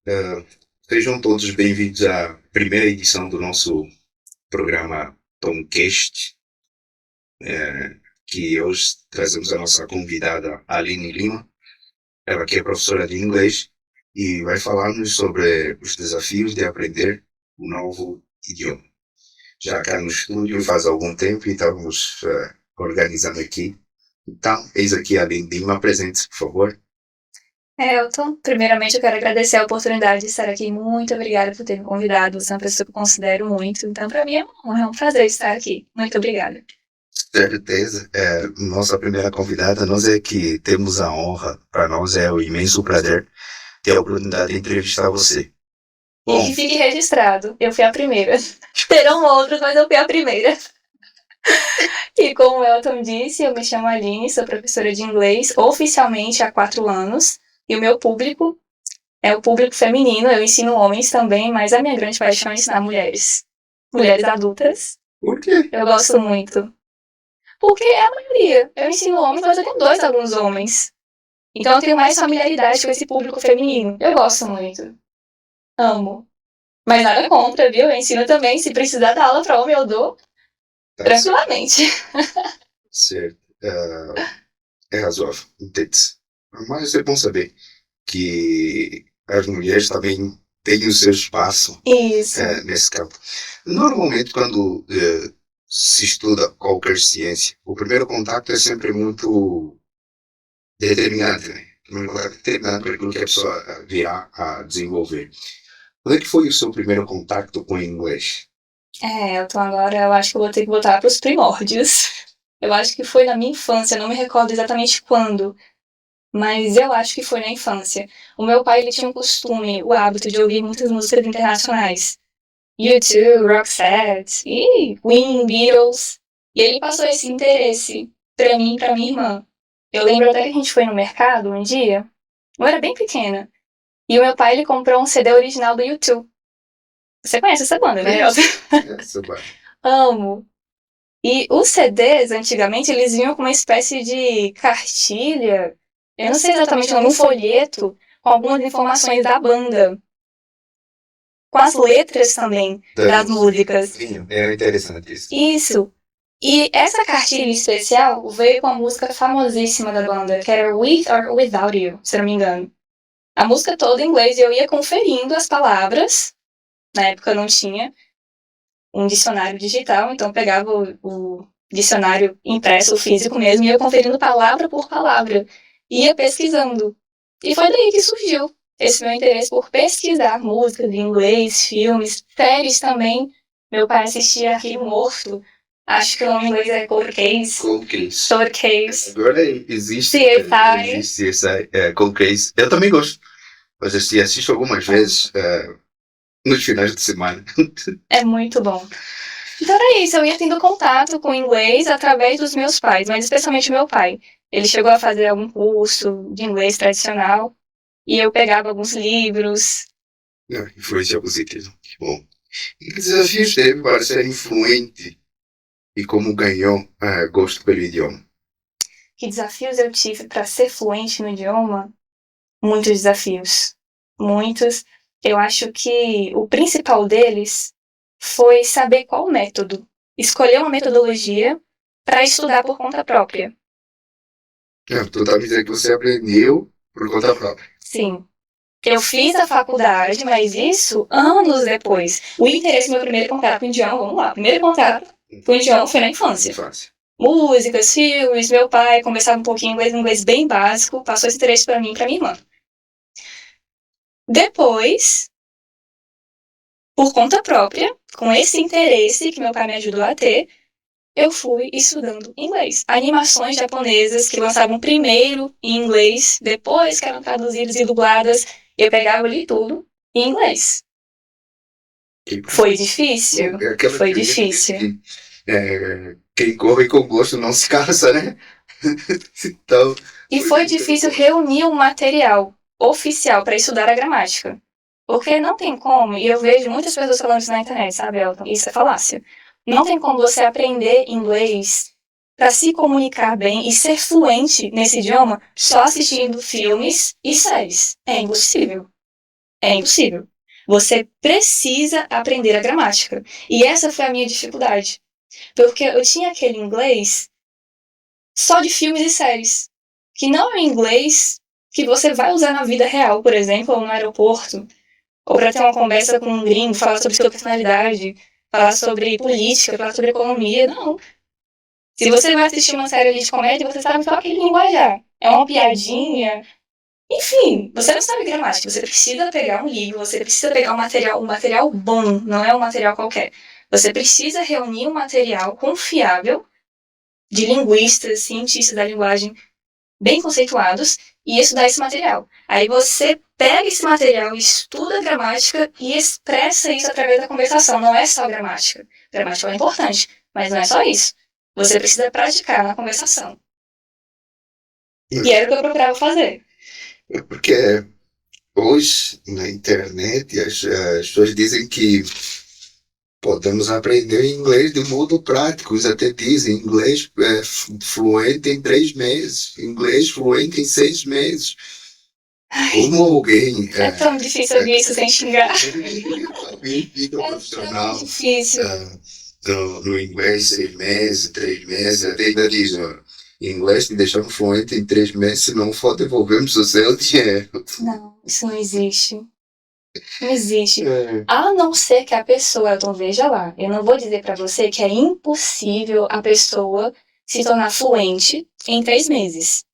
Eh, Sejam todos bem-vindos à primeira edição do nosso programa Tomcast, que hoje trazemos a nossa convidada Aline Lima, ela que é professora de inglês e vai falar-nos sobre os desafios de aprender um novo idioma. Já cá no estúdio faz algum tempo e estamos organizando aqui. Então, eis aqui a Aline Lima, presente, por favor. Elton, primeiramente eu quero agradecer a oportunidade de estar aqui. Muito obrigada por ter me convidado. Você é uma pessoa que eu considero muito. Então, para mim é um prazer estar aqui. Muito obrigada. Certeza. Nossa primeira convidada, nós é que temos a honra, para nós é o imenso prazer ter a oportunidade de entrevistar você. E que fique registrado, eu fui a primeira. Terão outros, mas eu fui a primeira. E como o Elton disse, eu me chamo Aline, sou professora de inglês oficialmente há 4 anos. E o meu público é o público feminino. Eu ensino homens também, mas a minha grande paixão é ensinar mulheres. Mulheres adultas. Por quê? Eu gosto muito. Porque é a maioria. Eu ensino homens, mas eu tenho 2 alunos homens. Então eu tenho mais familiaridade com esse público feminino. Eu gosto muito. Amo. Mas nada contra, viu? Eu ensino também. Se precisar dar aula pra homem, eu dou tranquilamente. Certo. É razoável, entende-se. Mas é bom saber que as mulheres também têm o seu espaço Isso. nesse campo. Normalmente, quando se estuda qualquer ciência, o primeiro contato é sempre muito determinante, né? Determinante para aquilo que a pessoa virá a desenvolver. Quando é que foi o seu primeiro contato com o inglês? Então agora eu acho que eu vou ter que voltar pros primórdios. Eu acho que foi na minha infância, não me recordo exatamente quando. Mas eu acho que foi na infância. O meu pai, ele tinha um costume, o hábito de ouvir muitas músicas internacionais. U2, Roxette, e Queen, Beatles. E ele passou esse interesse pra mim e pra minha irmã. Eu lembro até que a gente foi no mercado um dia, eu era bem pequena, e o meu pai, ele comprou um CD original do U2. Você conhece essa banda, né, Elton? Amo. E os CDs, antigamente, eles vinham com uma espécie de cartilha, eu não sei exatamente o nome, um folheto, com algumas informações da banda. Com as letras também das músicas. É interessante isso. Isso. E essa cartilha especial veio com a música famosíssima da banda, que era With or Without You, se não me engano. A música toda em inglês, e eu ia conferindo as palavras. Na época não tinha um dicionário digital, então eu pegava o dicionário impresso, o físico mesmo, e ia conferindo palavra por palavra. Ia pesquisando. E foi daí que surgiu esse meu interesse por pesquisar músicas em inglês, filmes, séries também. Meu pai assistia Arquivo Morto. Acho que o nome em inglês é Cold Case. Cold Case. Cold Case. Agora existe. CSI. Existe esse Cold Case. Eu também gosto. Mas assisto algumas vezes nos finais de semana. É muito bom. Então era isso, eu ia tendo contato com o inglês através dos meus pais, mas especialmente meu pai. Ele chegou a fazer algum curso de inglês tradicional e eu pegava alguns livros. Influência positiva. Bom. E que desafios teve para ser influente e como ganhou gosto pelo idioma? Que desafios eu tive para ser fluente no idioma? Muitos desafios. Muitos. Eu acho que o principal deles foi saber qual método. Escolher uma metodologia para estudar por conta própria. Tu tá me dizendo que você aprendeu por conta própria. Sim. Eu fiz a faculdade, mas isso anos depois. O interesse, meu primeiro contato com o idioma, vamos lá. Primeiro contato com o idioma foi na infância. Músicas, filmes, meu pai conversava um pouquinho inglês bem básico, passou esse interesse para mim e para minha irmã. Depois, por conta própria, com esse interesse que meu pai me ajudou a ter, eu fui estudando inglês. Animações japonesas que lançavam primeiro em inglês, depois que eram traduzidas e dubladas, eu pegava ali tudo em inglês. Foi difícil? Foi difícil. Quem corre com gosto não se cansa, né? Então, e foi difícil reunir um material oficial para estudar a gramática. Porque não tem como, e eu vejo muitas pessoas falando isso na internet, sabe, Elton? Isso é falácia. Não tem como você aprender inglês para se comunicar bem e ser fluente nesse idioma só assistindo filmes e séries. É impossível. É impossível. Você precisa aprender a gramática. E essa foi a minha dificuldade. Porque eu tinha aquele inglês só de filmes e séries. Que não é o inglês que você vai usar na vida real, por exemplo, ou no aeroporto. Ou para ter uma conversa com um gringo, falar sobre sua personalidade, falar sobre política, falar sobre economia. Não. Se você vai assistir uma série de comédia, você sabe só aquele linguajar. É uma piadinha. Enfim, você não sabe gramática. Você precisa pegar um livro, você precisa pegar um material bom, não é um material qualquer. Você precisa reunir um material confiável de linguistas, cientistas da linguagem bem conceituados e estudar esse material. Aí você pega esse material, estuda a gramática e expressa isso através da conversação. Não é só gramática. Gramática é importante, mas não é só isso. Você precisa praticar na conversação. E era o que eu procurava fazer. Porque hoje, na internet, as pessoas dizem que podemos aprender inglês de modo prático. Eles até dizem inglês fluente em 3 meses, inglês fluente em 6 meses. Como alguém... É tão difícil ouvir isso sem xingar. Alguém fica profissional difícil. No inglês 6 meses, 3 meses, até ainda diz, ó, em inglês te deixamos fluente em 3 meses, se não for devolvemos o seu dinheiro. Não, isso não existe. Não existe. A não ser que a pessoa, então veja lá, eu não vou dizer pra você que é impossível a pessoa se tornar fluente em 3 meses.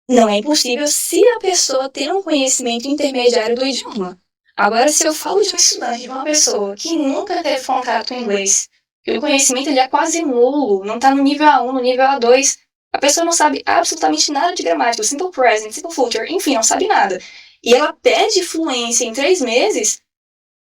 Não é impossível se a pessoa ter um conhecimento intermediário do idioma. Agora, se eu falo de um estudante, de uma pessoa que nunca teve contato em inglês, que o conhecimento ele é quase nulo, não está no nível A1, no nível A2, a pessoa não sabe absolutamente nada de gramática, simple present, simple future, enfim, não sabe nada. E ela pede fluência em 3 meses,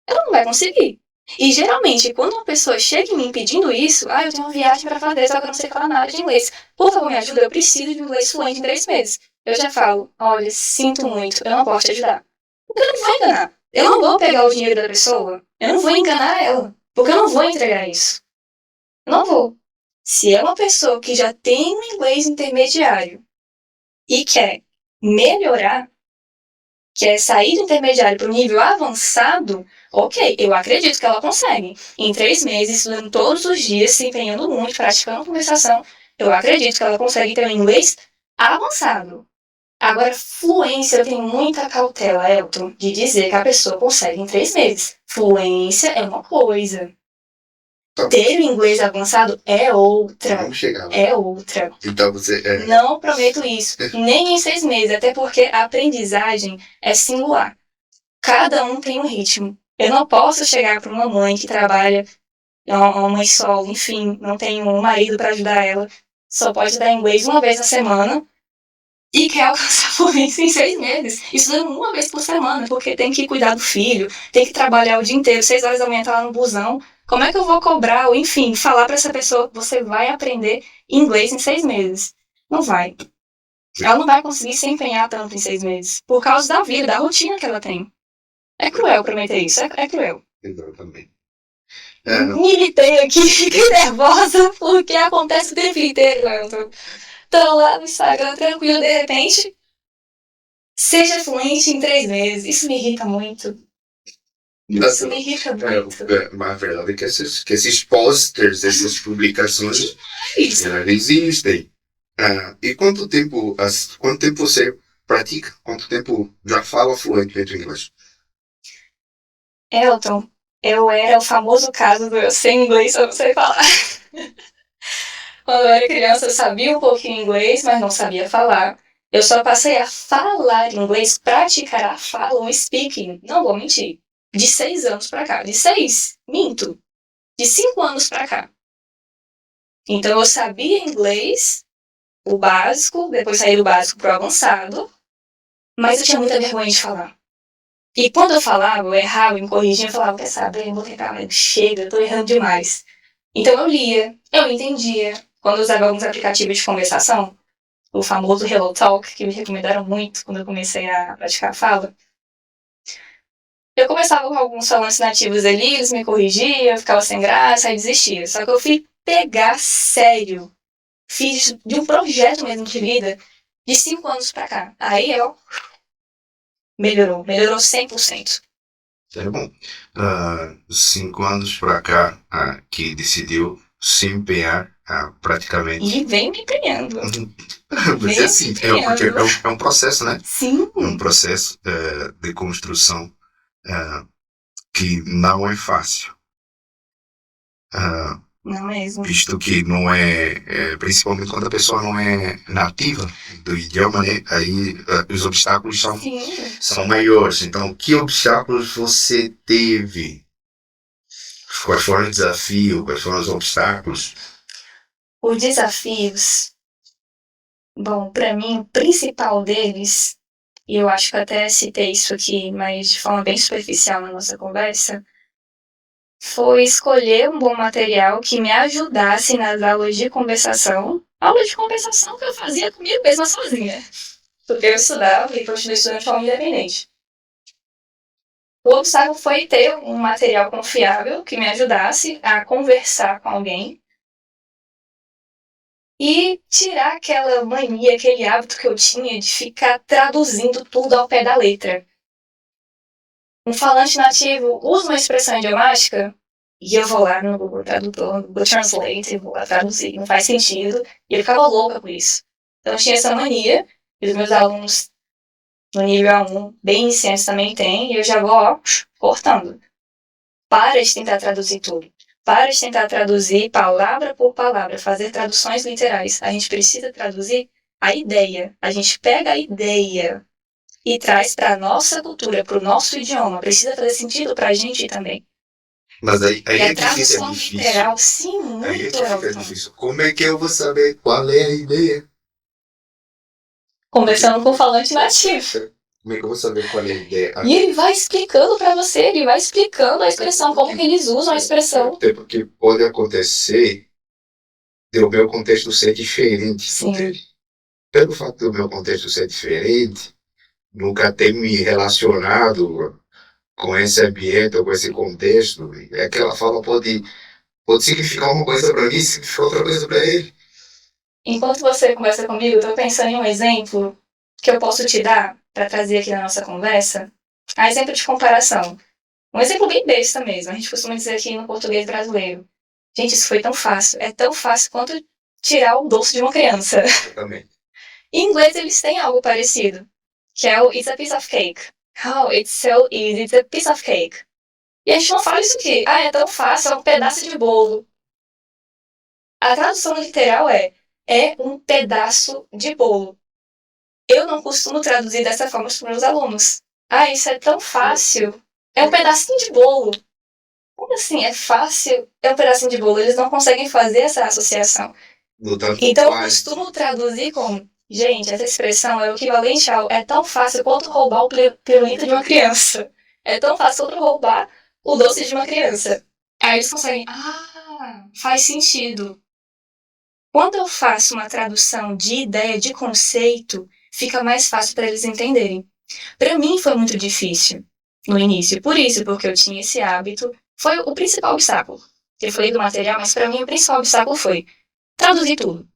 ela não vai conseguir. E geralmente, quando uma pessoa chega em mim pedindo isso, eu tenho uma viagem para fazer, só que eu não sei falar nada de inglês. Por favor, me ajuda, eu preciso de inglês fluente em 3 meses. Eu já falo, olha, sinto muito, eu não posso te ajudar. Porque eu não vou enganar. Eu não vou pegar o dinheiro da pessoa, eu não vou enganar ela, porque eu não vou entregar isso. Eu não vou. Se é uma pessoa que já tem um inglês intermediário e quer melhorar, quer sair do intermediário para o nível avançado, ok, eu acredito que ela consegue. Em 3 meses, estudando todos os dias, se empenhando muito, praticando conversação, eu acredito que ela consegue ter um inglês avançado. Agora, fluência, eu tenho muita cautela, Elton, de dizer que a pessoa consegue em 3 meses. Fluência é uma coisa. Ter o inglês avançado é outra. Vamos chegar lá. É outra. Então você... Não prometo isso. Nem em 6 meses, até porque a aprendizagem é singular. Cada um tem um ritmo. Eu não posso chegar para uma mãe que trabalha, uma mãe solo, enfim, não tem um marido para ajudar ela, só pode dar inglês uma vez na semana e quer alcançar fluência em 6 meses, estudando uma vez por semana, porque tem que cuidar do filho, tem que trabalhar o dia inteiro, 6 horas da manhã tá lá no busão. Como é que eu vou cobrar, ou enfim, falar para essa pessoa que você vai aprender inglês em 6 meses? Não vai. Ela não vai conseguir se empenhar tanto em 6 meses, por causa da vida, da rotina que ela tem. É cruel prometer isso, é cruel. Exatamente. Militei aqui, fiquei nervosa, porque acontece o tempo inteiro, Elton. Tô lá no Instagram, tranquilo, de repente, seja fluente em 3 meses. Isso me irrita muito. Isso me irrita muito. Mas a verdade é que esses posters, essas publicações, elas existem. E quanto tempo você pratica? Quanto tempo já fala fluentemente inglês? Elton, eu era o famoso caso do eu sei inglês, eu não sei falar. Quando eu era criança, eu sabia um pouquinho inglês, mas não sabia falar. Eu só passei a falar inglês, praticar a fala, o speaking, não vou mentir, de 6 anos pra cá. De 6, minto. De 5 anos pra cá. Então eu sabia inglês, o básico, depois saí do básico pro avançado, mas eu tinha muita vergonha de falar. E quando eu falava, eu errava, eu me corrigia, eu falava, quer saber, eu vou tentar, chega, eu tô errando demais. Então eu lia, eu entendia. Quando eu usava alguns aplicativos de conversação, o famoso Hello Talk, que me recomendaram muito quando eu comecei a praticar a fala, eu começava com alguns falantes nativos ali, eles me corrigiam, eu ficava sem graça, aí desistia. Só que eu fui pegar sério. Fiz de um projeto mesmo de vida de 5 anos pra cá. Aí eu melhorou 100%. É bom. 5 anos para cá, que decidiu se empenhar praticamente. E vem me empenhando. Mas é assim, porque é um processo, né? Sim. É um processo de construção que não é fácil. Não mesmo. Visto que não é, principalmente quando a pessoa não é nativa do idioma, né? Aí os obstáculos são maiores. Então, que obstáculos você teve? Quais foram os desafios? Quais foram os obstáculos? Os desafios, bom, para mim, o principal deles, e eu acho que até citei isso aqui, mas de forma bem superficial na nossa conversa, foi escolher um bom material que me ajudasse nas aulas de conversação. Aula de conversação que eu fazia comigo mesma sozinha. Porque eu estudava e continuei estudando de forma independente. O obstáculo foi ter um material confiável que me ajudasse a conversar com alguém e tirar aquela mania, aquele hábito que eu tinha de ficar traduzindo tudo ao pé da letra. Um falante nativo usa uma expressão idiomática e eu vou lá no Google Tradutor, no Google Translate, e vou lá traduzir, não faz sentido. E eu ficava louca com isso. Então eu tinha essa mania, e os meus alunos no nível A1, bem iniciantes também têm, e eu já vou, ó, cortando. Para de tentar traduzir tudo. Para de tentar traduzir palavra por palavra, fazer traduções literais. A gente precisa traduzir a ideia. A gente pega a ideia e traz para a nossa cultura, para o nosso idioma. Precisa fazer sentido para a gente também. Mas aí e a é difícil, tradução literal, sim, muito aí é difícil. Como é que eu vou saber qual é a ideia? Conversando com o falante nativo. Como é que eu vou saber qual é a ideia? E ele vai explicando para você, ele vai explicando a expressão, como que eles usam a expressão. Até porque pode acontecer de o meu contexto ser diferente do dele. Pelo fato do meu contexto ser diferente, nunca ter me relacionado com esse ambiente ou com esse contexto, aquela fala pode significar uma coisa para mim, significar outra coisa para ele. Enquanto você conversa comigo, eu estou pensando em um exemplo que eu posso te dar para trazer aqui na nossa conversa. Um exemplo de comparação. Um exemplo bem besta mesmo. A gente costuma dizer aqui no português brasileiro. Gente, isso foi tão fácil. É tão fácil quanto tirar o doce de uma criança. Também. Em inglês, eles têm algo parecido, que é o It's a piece of cake. Oh, it's so easy, it's a piece of cake. E a gente não fala isso aqui. Ah, é tão fácil, é um pedaço de bolo. A tradução literal é um pedaço de bolo. Eu não costumo traduzir dessa forma para os meus alunos. Ah, isso é tão fácil. É um pedacinho de bolo. Como assim? É fácil? É um pedacinho de bolo. Eles não conseguem fazer essa associação. Então eu costumo traduzir como: gente, essa expressão é o equivalente ao é tão fácil quanto roubar o pirulito de uma criança. É tão fácil quanto roubar o doce de uma criança. Aí eles conseguem, faz sentido. Quando eu faço uma tradução de ideia, de conceito, fica mais fácil para eles entenderem. Para mim foi muito difícil no início, por isso, porque eu tinha esse hábito. Foi o principal obstáculo. Eu falei do material, mas para mim o principal obstáculo foi traduzir tudo.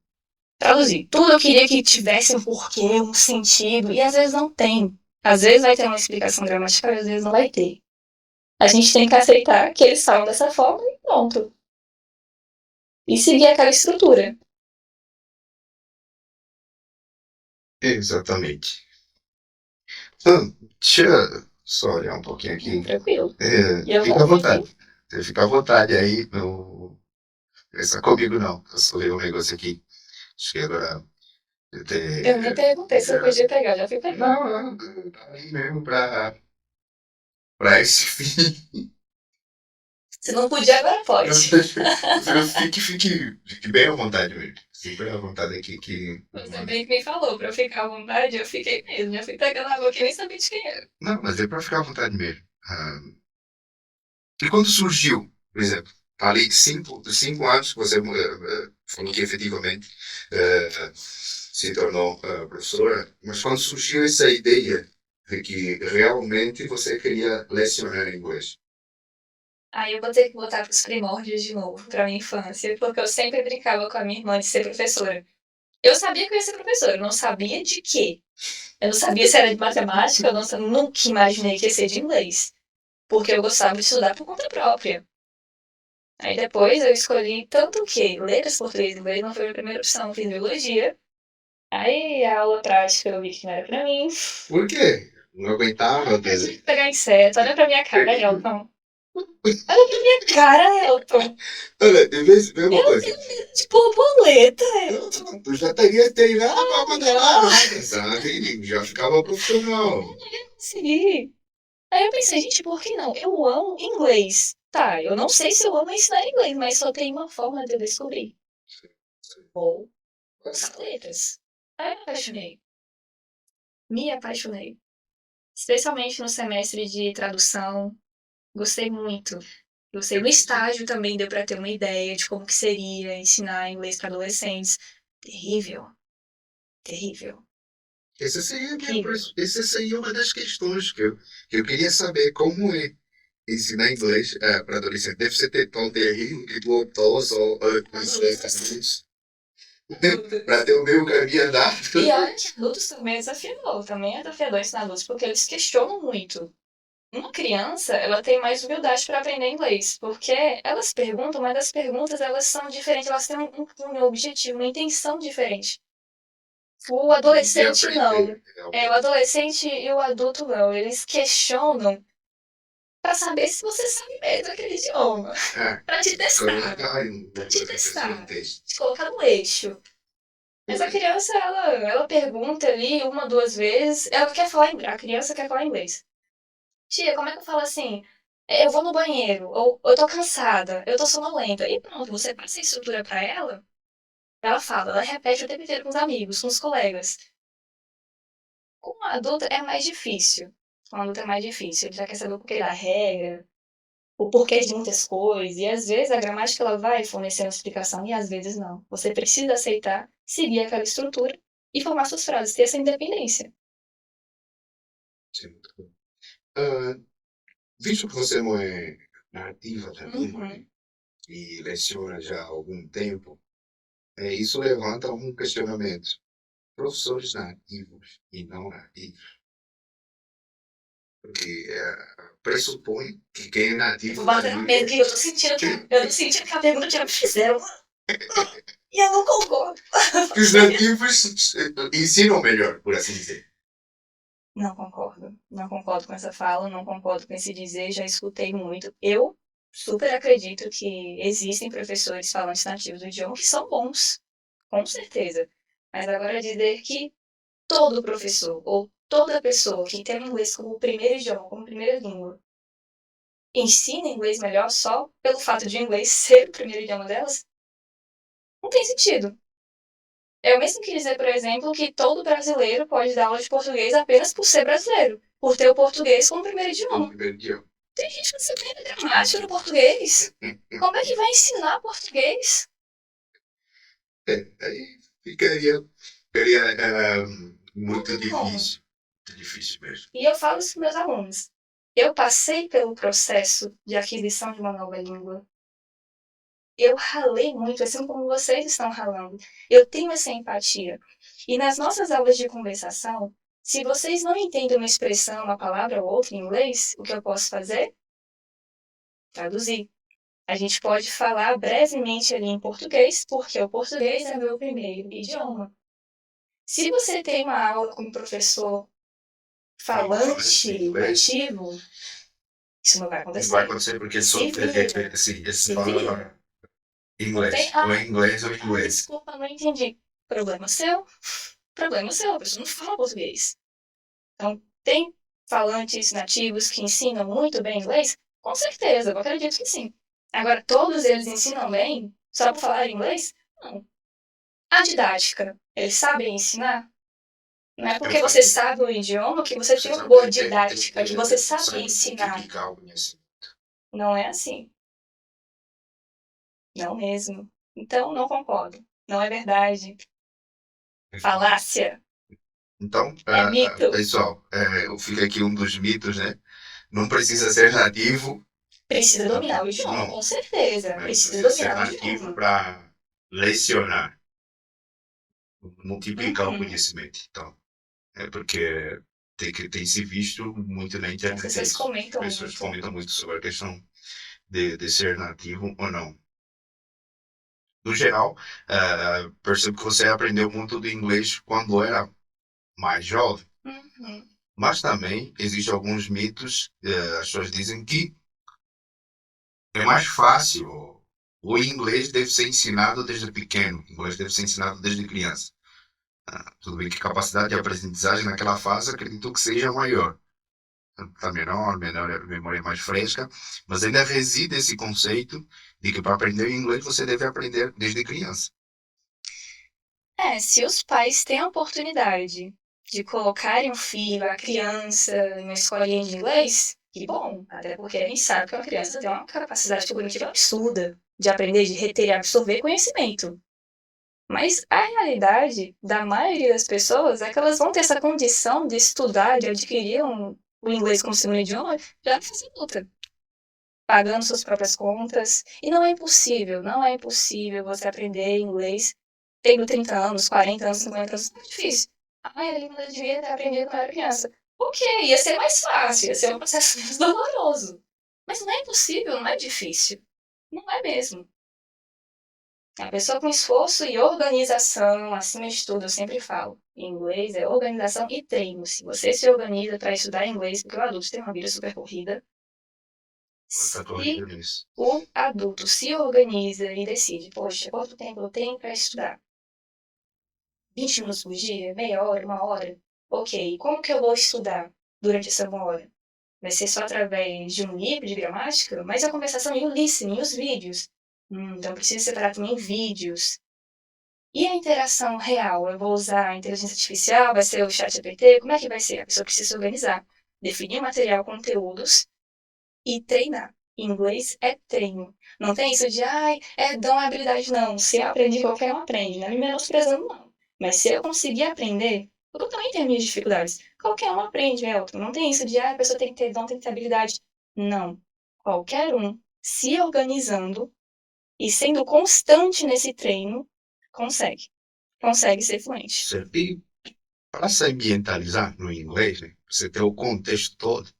Traduzir. Tudo eu queria que tivesse um porquê, um sentido, e às vezes não tem. Às vezes vai ter uma explicação gramatical e às vezes não vai ter. A gente tem que aceitar que eles falam dessa forma e pronto. E seguir aquela estrutura. Exatamente. Deixa eu só olhar um pouquinho aqui. Tranquilo. Fica à vontade. Você fica à vontade aí. Não pensa comigo, não. Eu só ler um negócio aqui. Acho que agora. Eu nem perguntei se eu podia pegar, já fui pegando. Não, tá aí mesmo pra esse fim. Se não podia, agora pode. Fique bem à vontade mesmo. Fique bem à vontade aqui. Você bem que me falou pra eu ficar à vontade, eu fiquei mesmo. Já fui pegando água que nem sabia de quem era. Não, mas é pra ficar à vontade mesmo. E quando surgiu, por exemplo, ali 5 anos que você falou que efetivamente se tornou professora, mas quando surgiu essa ideia de que realmente você queria lecionar inglês? Aí eu vou ter que voltar pros primórdios de novo, pra minha infância, porque eu sempre brincava com a minha irmã de ser professora. Eu sabia que eu ia ser professora, eu não sabia de quê. Eu não sabia se era de matemática, nunca imaginei que ia ser de inglês. Porque eu gostava de estudar por conta própria. Aí depois eu escolhi tanto que letras, português e inglês não foi a primeira opção, fiz biologia. Aí a aula prática eu vi que não era pra mim. Por quê? Não aguentava? Pegar inseto, olha pra minha cara, Elton. Olha pra minha cara, Elton. Olha, de vez em uma coisa. De borboleta, Elton. Tu já teria treinado pra mandar lá, sabe? Já ficava profissional. Eu não ia conseguir. Aí eu pensei, gente, por que não? Eu amo inglês. Tá, eu não sei se eu amo ensinar inglês, mas só tem uma forma de eu descobrir. Ou usar letras. Aí eu me apaixonei. Me apaixonei. Especialmente no semestre de tradução. Gostei muito. Gostei. No estágio também deu pra ter uma ideia de como que seria ensinar inglês para adolescentes. Terrível. Terrível. Essa seria uma das questões que eu queria saber como é ensinar inglês para adolescente. Deve ser tão terrível que tu optou só para ter o meu caminho andado. E olha que adultos também é desafiador. Também é desafiador ensinar adultos, porque eles questionam muito. Uma criança, ela tem mais humildade para aprender inglês, porque elas perguntam, mas as perguntas elas são diferentes, elas têm um objetivo, uma intenção diferente. O adolescente não. O adolescente e o adulto não. Eles questionam para saber se você sabe mesmo aquele idioma. Para te testar. Para te testar. Te colocar no eixo. Mas a criança, ela pergunta ali uma, duas vezes, ela quer falar inglês. A criança quer falar inglês. Tia, como é que eu falo assim? Eu vou no banheiro, ou eu tô cansada, eu tô sonolenta. E pronto, você passa a estrutura pra ela, ela fala, ela repete o tempo inteiro com os amigos, com os colegas. Com o adulto é mais difícil. Com o adulto é mais difícil. Ele já quer saber o porquê da regra, o porquê de muitas coisas. E às vezes a gramática ela vai fornecer uma explicação e às vezes não. Você precisa aceitar, seguir aquela estrutura e formar suas frases, ter essa independência. Sim, muito bom. Visto que você não é nativa também e leciona já há algum tempo, isso levanta um questionamento. Professores nativos e não nativos. Porque pressupõe que quem é nativo. Vou bater na mesa, que eu tô sentindo que a pergunta já me fizeram. E eu não concordo. Que os nativos ensinam melhor, por assim dizer. Não concordo. Não concordo com essa fala, não concordo com esse dizer, já escutei muito. Eu super acredito que existem professores falantes nativos do idioma que são bons, com certeza. Mas agora dizer que todo professor ou toda pessoa que tem o inglês como primeiro idioma, como primeira língua, ensina inglês melhor só pelo fato de o inglês ser o primeiro idioma delas, não tem sentido. É o mesmo que dizer, por exemplo, que todo brasileiro pode dar aula de português apenas por ser brasileiro, por ter o português como primeiro idioma. Tem gente que não sabe gramática no português. Como é que vai ensinar português? Aí ficaria muito difícil. Muito difícil mesmo. E eu falo isso para meus alunos. Eu passei pelo processo de aquisição de uma nova língua. Eu ralei muito, assim como vocês estão ralando. Eu tenho essa empatia. E nas nossas aulas de conversação, se vocês não entendem uma expressão, uma palavra ou outra em inglês, o que eu posso fazer? Traduzir. A gente pode falar brevemente ali em português, porque o português é meu primeiro idioma. Se você tem uma aula com um professor falante nativo, isso não vai acontecer. Não vai acontecer porque só esse fala inglês. Ou é inglês ou inglês. Desculpa, não entendi. Problema seu. Problema seu, a pessoa não fala português. Então, tem falantes nativos que ensinam muito bem inglês? Com certeza, eu acredito que sim. Agora, todos eles ensinam bem só por falar inglês? Não. A didática, eles sabem ensinar? Não é porque você sabe o idioma que você tem uma boa didática, que você sabe ensinar. Não é assim. Não mesmo. Então, não concordo. Não é verdade. Falácia. Então, mito. pessoal, fica aqui um dos mitos, né? Não precisa ser nativo. Precisa dominar o idioma, com certeza. Precisa dominar o idioma. Ser nativo para lecionar. Multiplicar o conhecimento. Então, É porque tem se visto muito na internet. As pessoas comentam Pessoas muito. comentam muito sobre a questão de ser nativo ou não. No geral, percebo que você aprendeu muito de inglês quando era mais jovem. Uhum. Mas também existem alguns mitos, as pessoas dizem que é mais fácil. O inglês deve ser ensinado desde pequeno, o inglês deve ser ensinado desde criança. Tudo bem que a capacidade de aprendizagem naquela fase acredito que seja maior. Está menor, a memória é mais fresca, mas ainda reside esse conceito de que para aprender inglês você deve aprender desde criança. Se os pais têm a oportunidade de colocarem o filho, a criança, em uma escolinha de inglês, que bom, até porque a gente sabe que uma criança tem uma capacidade cognitiva absurda de aprender, de reter e absorver conhecimento. Mas a realidade da maioria das pessoas é que elas vão ter essa condição de estudar, de adquirir o inglês como segundo idioma, já na fase adulta, pagando suas próprias contas. E não é impossível você aprender inglês tendo 30 anos, 40 anos, 50 anos. É difícil. Ai, a língua eu devia ter aprendido quando era criança. Ok, ia ser mais fácil, ia ser um processo menos doloroso. Mas não é impossível, não é difícil. Não é mesmo. A pessoa com esforço e organização, acima de tudo, eu sempre falo, em inglês é organização e treino. Se você se organiza para estudar inglês, porque o adulto tem uma vida super corrida, se o adulto se organiza e decide, poxa, quanto tempo eu tenho para estudar? 20 minutos por dia? Meia hora? Uma hora? Ok, como que eu vou estudar durante essa uma hora? Vai ser só através de um livro de gramática? Mas a conversação e o listening, os vídeos. Então preciso separar também vídeos. E a interação real? Eu vou usar a inteligência artificial? Vai ser o chat GPT? Como é que vai ser? A pessoa precisa se organizar. Definir material, conteúdos e treinar. Em inglês é treino. Não tem isso de, é dom, é habilidade, não. Se eu aprendi, qualquer um aprende. Não é me menosprezando, não. Mas se eu conseguir aprender, eu também tenho minhas dificuldades. Qualquer um aprende, Elton. Não tem isso de, a pessoa tem que ter dom, tem que ter habilidade. Não. Qualquer um se organizando e sendo constante nesse treino, consegue ser fluente. Certo? E para se ambientalizar no inglês, né, você ter o contexto todo,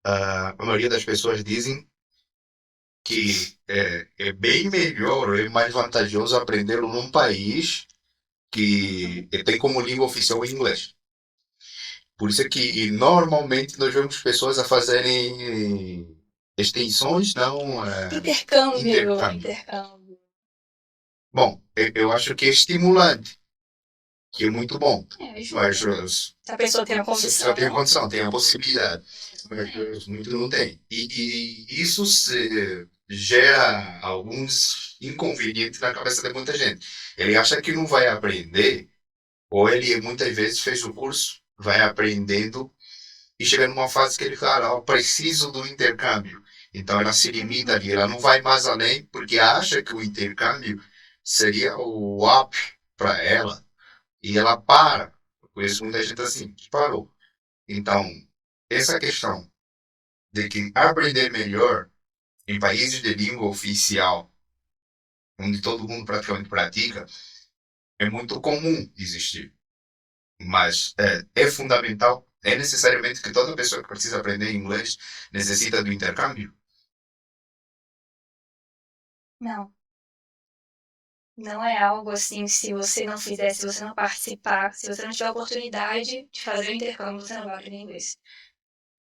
a maioria das pessoas dizem que é bem melhor, é mais vantajoso aprendê-lo num país que tem como língua oficial o inglês. Por isso é que normalmente nós vemos pessoas a fazerem extensões, não Intercâmbio. Bom, eu acho que é estimulante, que é muito bom. Mas se a pessoa tem a condição, tem a condição, tem a possibilidade. Mas muito não tem. E isso gera alguns inconvenientes na cabeça de muita gente. Ele acha que não vai aprender, ou ele muitas vezes fez o curso, vai aprendendo e chega numa fase que ele fala, eu preciso do intercâmbio. Então ela se limita ali, ela não vai mais além porque acha que o intercâmbio seria o up para ela e ela para. Eu conheço muita gente assim, que parou. Então, essa questão de que aprender melhor em países de língua oficial, onde todo mundo praticamente pratica, é muito comum existir. Mas é fundamental, é necessariamente que toda pessoa que precisa aprender inglês necessita do intercâmbio? Não. Não é algo assim, se você não fizer, se você não participar, se você não tiver a oportunidade de fazer o intercâmbio, você não vai aprender inglês.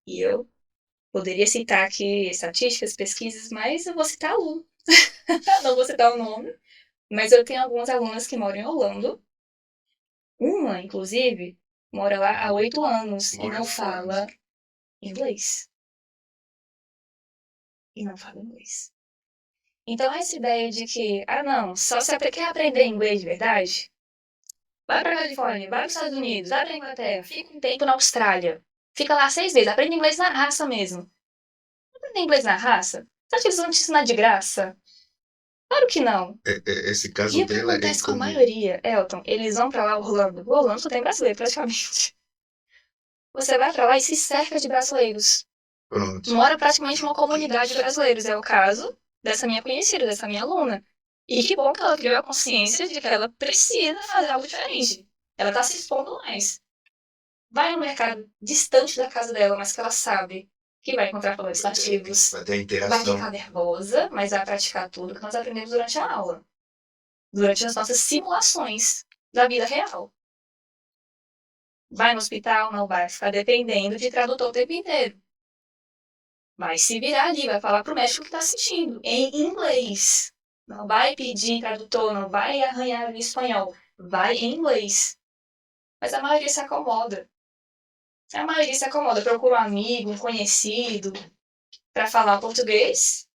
E eu poderia citar aqui estatísticas, pesquisas, mas eu vou citar um. Não vou citar o nome, mas eu tenho algumas alunas que moram em Orlando. Uma, inclusive, mora lá há 8 anos e não fala inglês. Então, essa ideia de que, não, só se quer aprender inglês de verdade, vai pra Califórnia, vai pros Estados Unidos, vai pra Inglaterra, fica um tempo na Austrália. Fica lá 6 meses, aprende inglês na raça mesmo. Aprender inglês na raça? Você acha que eles vão te ensinar de graça? Claro que não. Esse caso E o que acontece com a maioria, Elton? Eles vão pra lá, Orlando. O Orlando só tem brasileiro, praticamente. Você vai pra lá e se cerca de brasileiros. Pronto. Mora praticamente uma comunidade de brasileiros. É o caso dessa minha conhecida, dessa minha aluna. E que bom que ela criou a consciência de que ela precisa fazer algo diferente. Ela tá se expondo mais. vai no mercado distante da casa dela, mas que ela sabe que vai encontrar valores nativos, Vai ter vai interação. ficar nervosa, mas vai praticar tudo que nós aprendemos durante a aula, durante as nossas simulações da vida real. Vai no hospital, não vai ficar dependendo de tradutor o tempo inteiro. Vai se virar ali, vai falar pro médico o que tá sentindo, em inglês. Não vai pedir tradutor, não vai arranhar em espanhol. Vai em inglês. Mas a maioria se acomoda. A maioria se acomoda, procura um amigo, um conhecido, para falar português,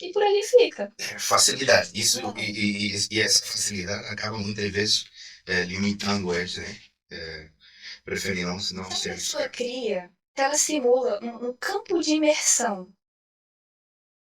e por ali fica. Facilidade. Isso, e essa facilidade acaba muitas vezes limitando eles, né? Preferir não A ser. pessoa cria, ela simula um campo de imersão.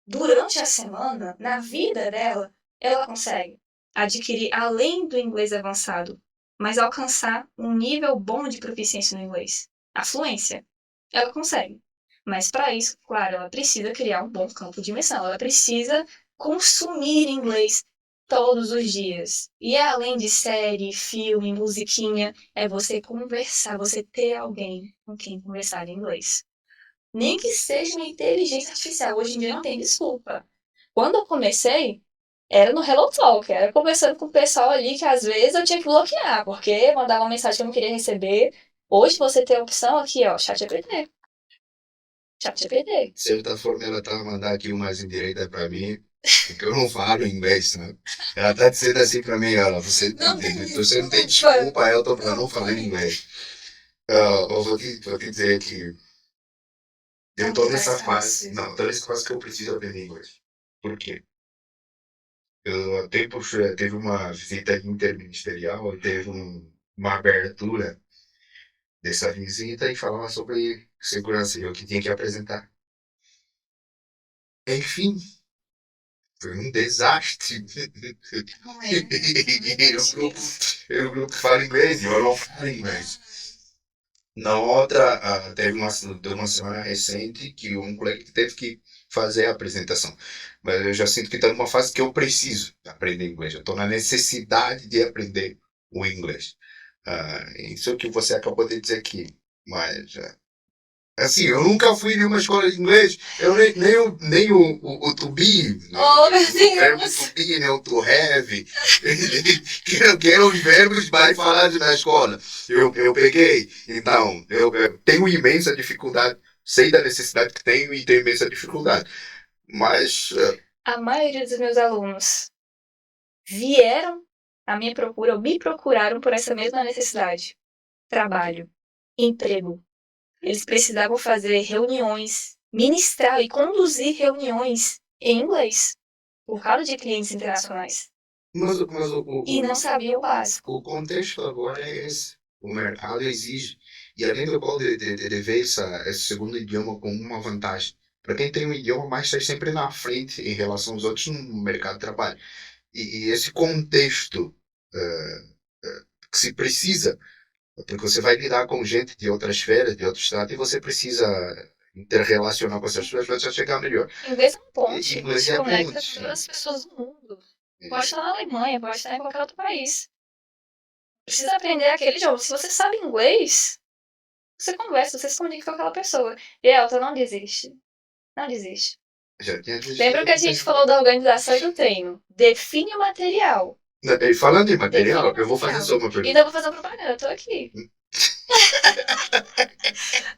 Durante a semana, na vida dela, ela consegue adquirir além do inglês avançado, mas alcançar um nível bom de proficiência no inglês. A fluência. Ela consegue. Mas para isso, claro, ela precisa criar um bom campo de imersão. Ela precisa consumir inglês todos os dias. E além de série, filme, musiquinha, é você conversar, você ter alguém com quem conversar em inglês. Nem que seja uma inteligência artificial. Hoje em dia não tem desculpa. Quando eu comecei, era no Hello Talk, era conversando com o pessoal ali que às vezes eu tinha que bloquear, porque mandava uma mensagem que eu não queria receber. Hoje você tem a opção aqui, ó, ChatGPT. ChatGPT. De certa forma, ela tá a mandar aqui umas indiretas para mim, porque eu não falo inglês, sabe? Ela tá dizendo assim para mim, olha, você não tem desculpa, Elton, para não falar inglês. Eu vou te dizer que eu tô nessa fase, não, tô nessa fase que eu preciso aprender inglês. Por quê? Eu há tempos teve uma visita interministerial, teve uma abertura dessa visita e falava sobre segurança, eu que tinha que apresentar. Enfim, foi um desastre. E o grupo fala inglês, eu não falo inglês. Na outra, teve uma semana recente que um colega teve que fazer a apresentação. Mas eu já sinto que está numa fase que eu preciso aprender inglês. Eu estou na necessidade de aprender o inglês. Isso que você acabou de dizer aqui. Mas, assim, eu nunca fui em uma escola de inglês. Eu nem o to be. Oh, meu O verbo Deus! to be, nem o to have. que eram os verbos mais falados na escola. Eu peguei. Então, eu tenho imensa dificuldade. Sei da necessidade que tenho e tenho imensa dificuldade. Mas. A maioria dos meus alunos vieram à minha procura, ou me procuraram por essa mesma necessidade. Trabalho, emprego. Eles precisavam fazer reuniões, ministrar e conduzir reuniões em inglês, por causa de clientes internacionais. Mas E não sabiam o básico. o contexto agora é esse. O mercado exige. E além do qual de ver esse segundo idioma como uma vantagem. Para quem tem um idioma mais, está sempre na frente em relação aos outros no mercado de trabalho. E esse contexto que se precisa, porque você vai lidar com gente de outra esfera, de outro estado, e você precisa interrelacionar com essas pessoas para chegar melhor. Inglês é um ponte, Inglês que é conecta ponte. todas as pessoas do mundo. Pode estar na Alemanha, pode estar em qualquer outro país. Precisa aprender aquele idioma. Se você sabe inglês, você conversa, você se comunica com aquela pessoa. E Elton, não desiste. Não desiste. Lembra que a gente falou da organização e do treino? Define o material. Falando em material, eu vou fazer só uma E pergunta. ainda vou fazer uma propaganda, eu tô aqui.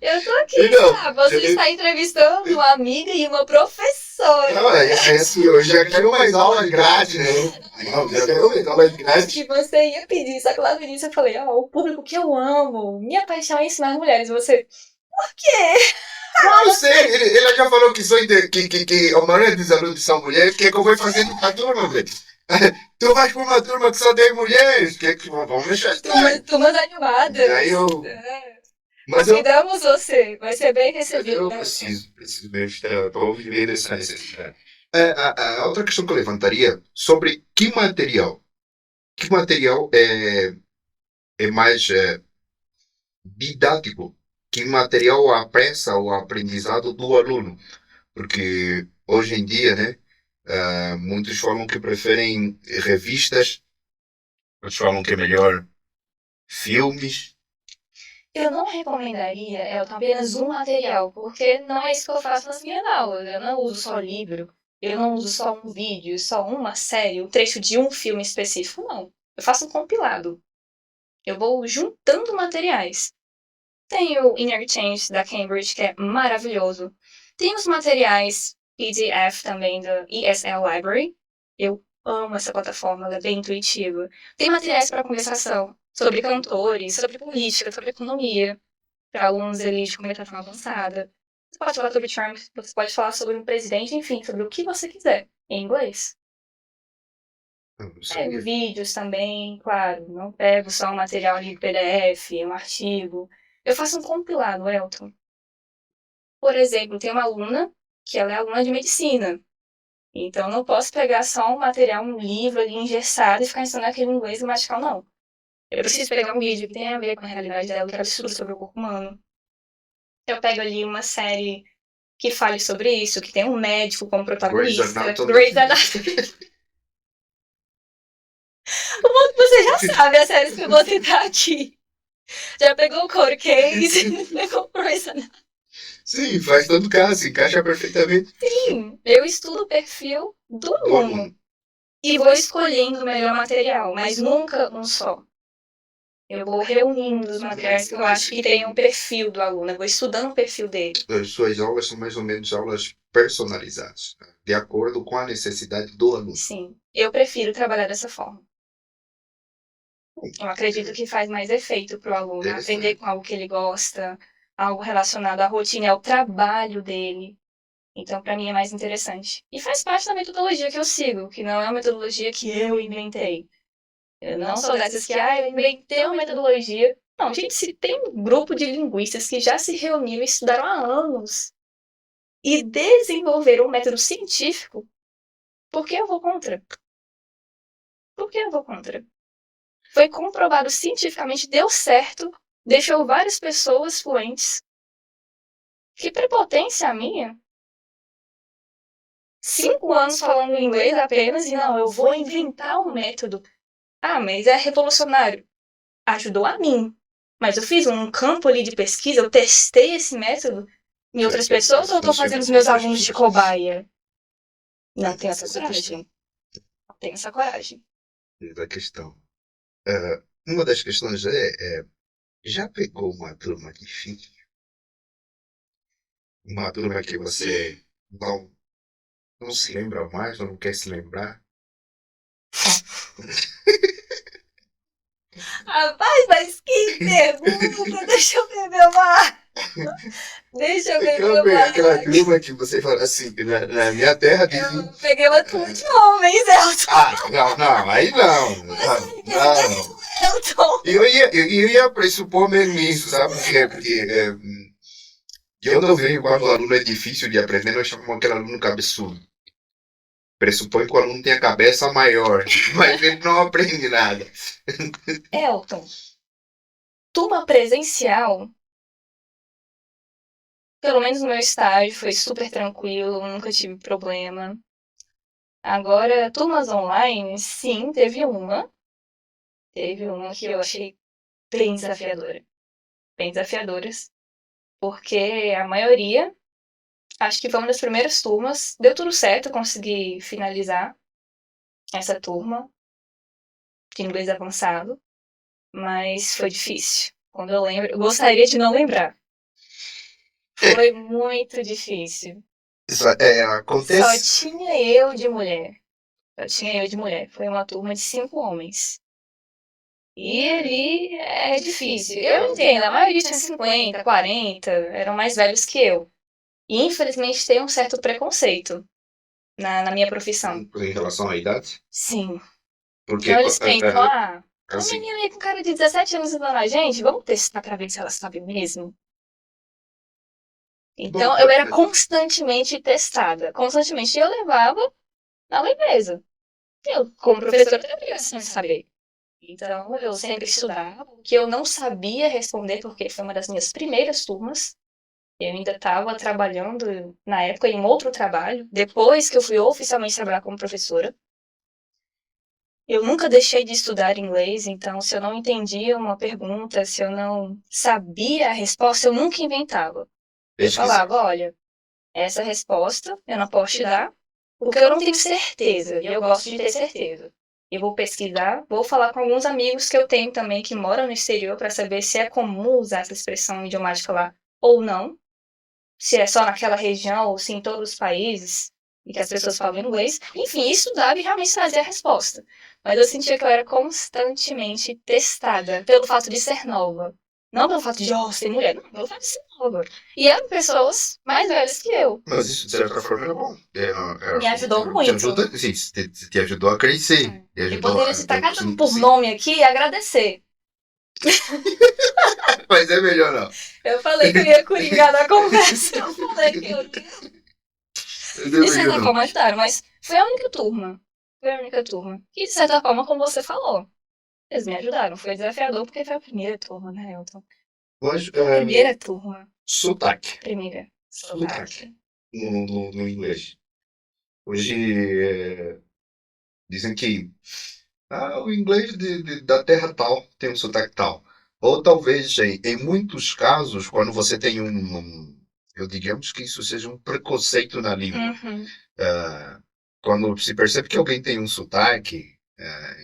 Eu tô aqui, Então, tá? Você está entrevistando uma amiga e uma professora. Não, é assim, eu já quero mais aulas grátis, né? Não, já quero mais aulas grátis. Que você ia pedir, só que lá no início eu falei, ó, o público que eu amo, minha paixão é ensinar mulheres. Você, por quê? Não sei, ele já falou que, que a maioria dos alunos são mulheres, o que é que eu vou fazer com a turma, velho? Tu vais para uma turma que só tem mulheres, que é que vamos deixar Turmas animadas. Aí eu... Mas convidamos você, vai ser bem recebido. Eu preciso mesmo, estou vivendo essa necessidade. A outra questão que eu levantaria sobre que material é mais didático, que material apressa o aprendizado do aluno, porque hoje em dia, né, muitos falam que preferem revistas, outros falam que é melhor filmes. Eu não recomendaria, Elton, apenas um material, porque não é isso que eu faço nas minhas aulas. Eu não uso só livro, eu não uso só um vídeo, só uma série, um trecho de um filme específico, não. Eu faço um compilado. Eu vou juntando materiais. Tem o Inner Change da Cambridge, que é maravilhoso. Tem os materiais PDF também da ESL Library. Eu amo essa plataforma, ela é bem intuitiva. Tem materiais para conversação sobre cantores, sobre política, sobre economia, para alunos ali de comunicação avançada. Você pode falar sobre Trump, você pode falar sobre um presidente, enfim, sobre o que você quiser, em inglês. Eu não Pego sabia. vídeos também, claro, não pego só um material ali PDF, um artigo. Eu faço um compilado, Elton. Por exemplo, tem uma aluna que ela é aluna de medicina. Então, não posso pegar só um material, um livro ali engessado e ficar ensinando aquele inglês gramatical, não. Eu preciso pegar um vídeo que tenha a ver com a realidade dela, que ela estuda sobre o corpo humano. Eu pego ali uma série que fale sobre isso, que tem um médico como Grey's protagonista. Anatomy. Grey's Anatomy. Você já sabe as séries que eu vou citar aqui. Já pegou o Cold Case, pegou o Grey's Anatomy. Sim, faz todo caso, encaixa perfeitamente. Sim, eu estudo o perfil do Do aluno. aluno. E vou escolhendo o melhor material, mas nunca um só. Eu vou reunindo os materiais que eu acho que tenham o perfil do aluno, eu vou estudando o perfil dele. As suas aulas são mais ou menos aulas personalizadas, né? De acordo com a necessidade do aluno. Sim, eu prefiro trabalhar dessa forma. Eu acredito que faz mais efeito para o aluno aprender com algo que ele gosta, algo relacionado à rotina, ao trabalho dele. Então, para mim, é mais interessante. E faz parte da metodologia que eu sigo, que não é uma metodologia que eu inventei. Eu não sou dessas que, eu inventei uma metodologia. Não, gente, se tem um grupo de linguistas que já se reuniram e estudaram há anos e desenvolveram um método científico, por que eu vou contra? Por que eu vou contra? Foi comprovado cientificamente, deu certo, deixou várias pessoas fluentes. Que prepotência a minha? 5 anos falando inglês apenas e não, eu vou inventar um método. Ah, mas é revolucionário. Ajudou a mim. Mas eu fiz um campo ali de pesquisa, eu testei esse método em outras pessoas ou eu estou fazendo os meus alunos de cobaia? Não tenho essa coragem. Não tenho essa coragem. Da questão. Uma das questões já pegou uma turma difícil? Uma turma que você não se lembra mais ou não quer se lembrar? Rapaz, mas que pergunta! Deixa eu beber uma. Deixa eu beber uma. Aquela turma que você fala assim, na minha terra eu peguei uma turma de homens, Elton. não, aí não. Não. Elton. Eu ia pressupor mesmo isso, sabe? Porque eu não vejo quando o aluno é difícil de aprender, nós chamamos aquele aluno cabeçudo. Pressupõe que o aluno tem a cabeça maior, mas ele não aprende nada. Elton, turma presencial, pelo menos no meu estágio, foi super tranquilo, nunca tive problema. Agora, turmas online, sim, teve uma. Teve uma que eu achei bem desafiadora. Bem desafiadoras. Porque a maioria, acho que foi uma das primeiras turmas, deu tudo certo, consegui finalizar essa turma de inglês avançado, mas foi difícil. Quando eu lembro, eu gostaria de não lembrar. Foi muito difícil. Isso acontece. Só tinha eu de mulher. Só tinha eu de mulher. Foi uma turma de 5 homens. E ali é difícil. Eu entendo, a maioria tinha 50, 40, eram mais velhos que eu. E infelizmente tem um certo preconceito na minha profissão. Em relação à idade? Sim. Porque Então eles pensam, a assim, menina aí com cara de 17 anos ensinando a gente, vamos testar pra ver se ela sabe mesmo. Então eu era constantemente testada. Constantemente. E eu levava na leveza. Eu, como professora, tenho a obrigação de saber. Então eu sempre estudava. O que eu não sabia responder, porque foi uma das minhas primeiras turmas. Eu ainda estava trabalhando, na época, em um outro trabalho. Depois que eu fui oficialmente trabalhar como professora. Eu nunca deixei de estudar inglês, então se eu não entendia uma pergunta, se eu não sabia a resposta, eu nunca inventava. Eu Pesquisar. falava, olha, essa resposta eu não posso te dar, porque eu não tenho certeza, e eu gosto de ter certeza. Eu vou pesquisar, vou falar com alguns amigos que eu tenho também que moram no exterior para saber se é comum usar essa expressão idiomática lá ou não, se é só naquela região ou se em todos os países e que as pessoas falam inglês. Enfim, estudava e realmente trazia a resposta. Mas eu sentia que eu era constantemente testada pelo fato de ser nova. Não pelo fato de, ser mulher, não, pelo fato de ser nova. E eram pessoas mais velhas que eu. Mas isso, de certa forma, era bom. Me ajudou Te muito. ajuda, sim, te ajudou a crescer. Eu poderia citar cada um por nome aqui e agradecer. Mas é melhor não. Eu falei que eu ia coringar na conversa. Eu falei que eu ia. De certa forma ajudaram, mas foi a única turma. Foi a única turma. E de certa forma, como você falou, eles me ajudaram. Foi desafiador porque foi a primeira turma, né, Elton? Mas, Primeira turma. sotaque. Primeira. Sotaque. No inglês. Hoje dizem que o inglês da terra tal tem um sotaque tal. Ou talvez, em muitos casos, quando você tem eu digamos que isso seja um preconceito na língua. Uhum. Quando se percebe que alguém tem um sotaque,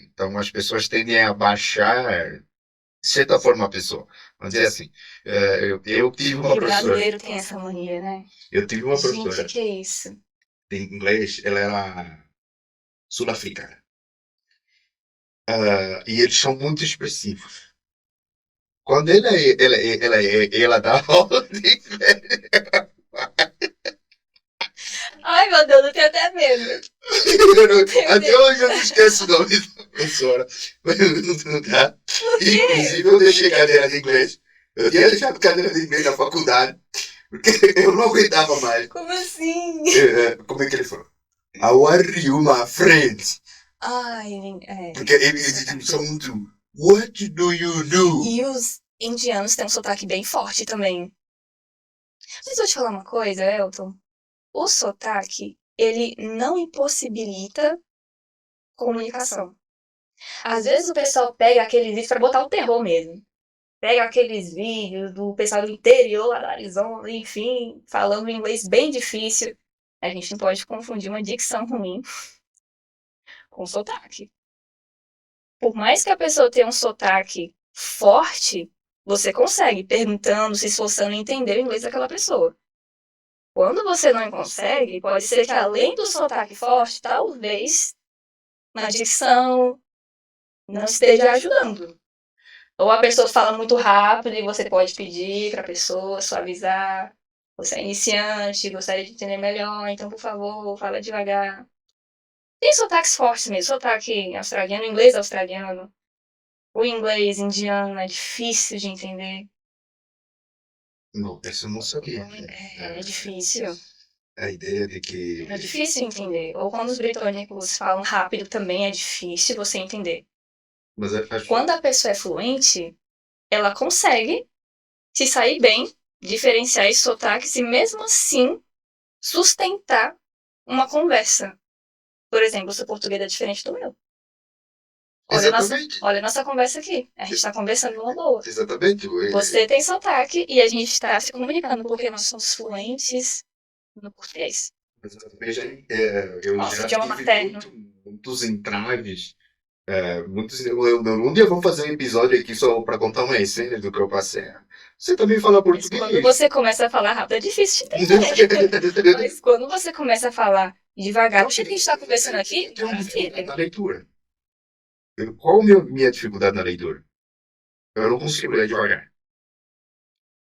então as pessoas tendem a baixar, de certa forma, a pessoa. Vamos dizer assim, eu tive uma E o professora. brasileiro tem essa mania, né? Eu tive uma professora. Gente, que é isso? De inglês, ela era sul-africana. E eles são muito expressivos. Quando ela dá aula de inglês. Ai, meu Deus, eu tenho até medo. Até hoje eu não esqueço o nome da professora. Tá? Inclusive, eu deixei cadeira de inglês. Eu tinha deixado cadeira de inglês na faculdade. Porque eu não aguentava mais. Como assim? Como é que ele falou? How are you, my friend? Ai, Porque eles são muito. What do you do? E os indianos têm um sotaque bem forte também. Mas vou te falar uma coisa, Elton. O sotaque, ele não impossibilita comunicação. Às vezes o pessoal pega aqueles vídeos pra botar o terror mesmo. Pega aqueles vídeos do pessoal do interior lá da Arizona, enfim, falando um inglês bem difícil. A gente não pode confundir uma dicção ruim com sotaque. Por mais que a pessoa tenha um sotaque forte, você consegue, perguntando, se esforçando em entender o inglês daquela pessoa. Quando você não consegue, pode ser que além do sotaque forte, talvez na dicção não esteja ajudando. Ou a pessoa fala muito rápido e você pode pedir para a pessoa suavizar. Você é iniciante, gostaria de entender melhor, então por favor, fala devagar. Tem sotaques fortes mesmo, sotaque australiano, inglês australiano. O inglês indiano é difícil de entender. Não, essa eu não sabia. É difícil. A ideia de que. É difícil entender. Ou quando os britânicos falam rápido também é difícil você entender. Mas Quando a pessoa é fluente, ela consegue se sair bem, diferenciar esses sotaques e mesmo assim sustentar uma conversa. Por exemplo, o seu português é diferente do meu. Olha a nossa conversa aqui. A gente está conversando numa boa. Exatamente. Você tem sotaque e a gente está se comunicando porque nós somos fluentes no português. Veja, eu Nosso já idioma tive materno. muitos entraves. Um dia vamos fazer um episódio aqui só para contar uma essência do que eu passei. Você também fala Mas português. quando você começa a falar rápido, é difícil de entender. Mas quando você começa a falar devagar, o jeito que a gente está conversando aqui, Tem uma dificuldade na leitura. Qual a minha dificuldade na leitura? Eu não consigo ler devagar.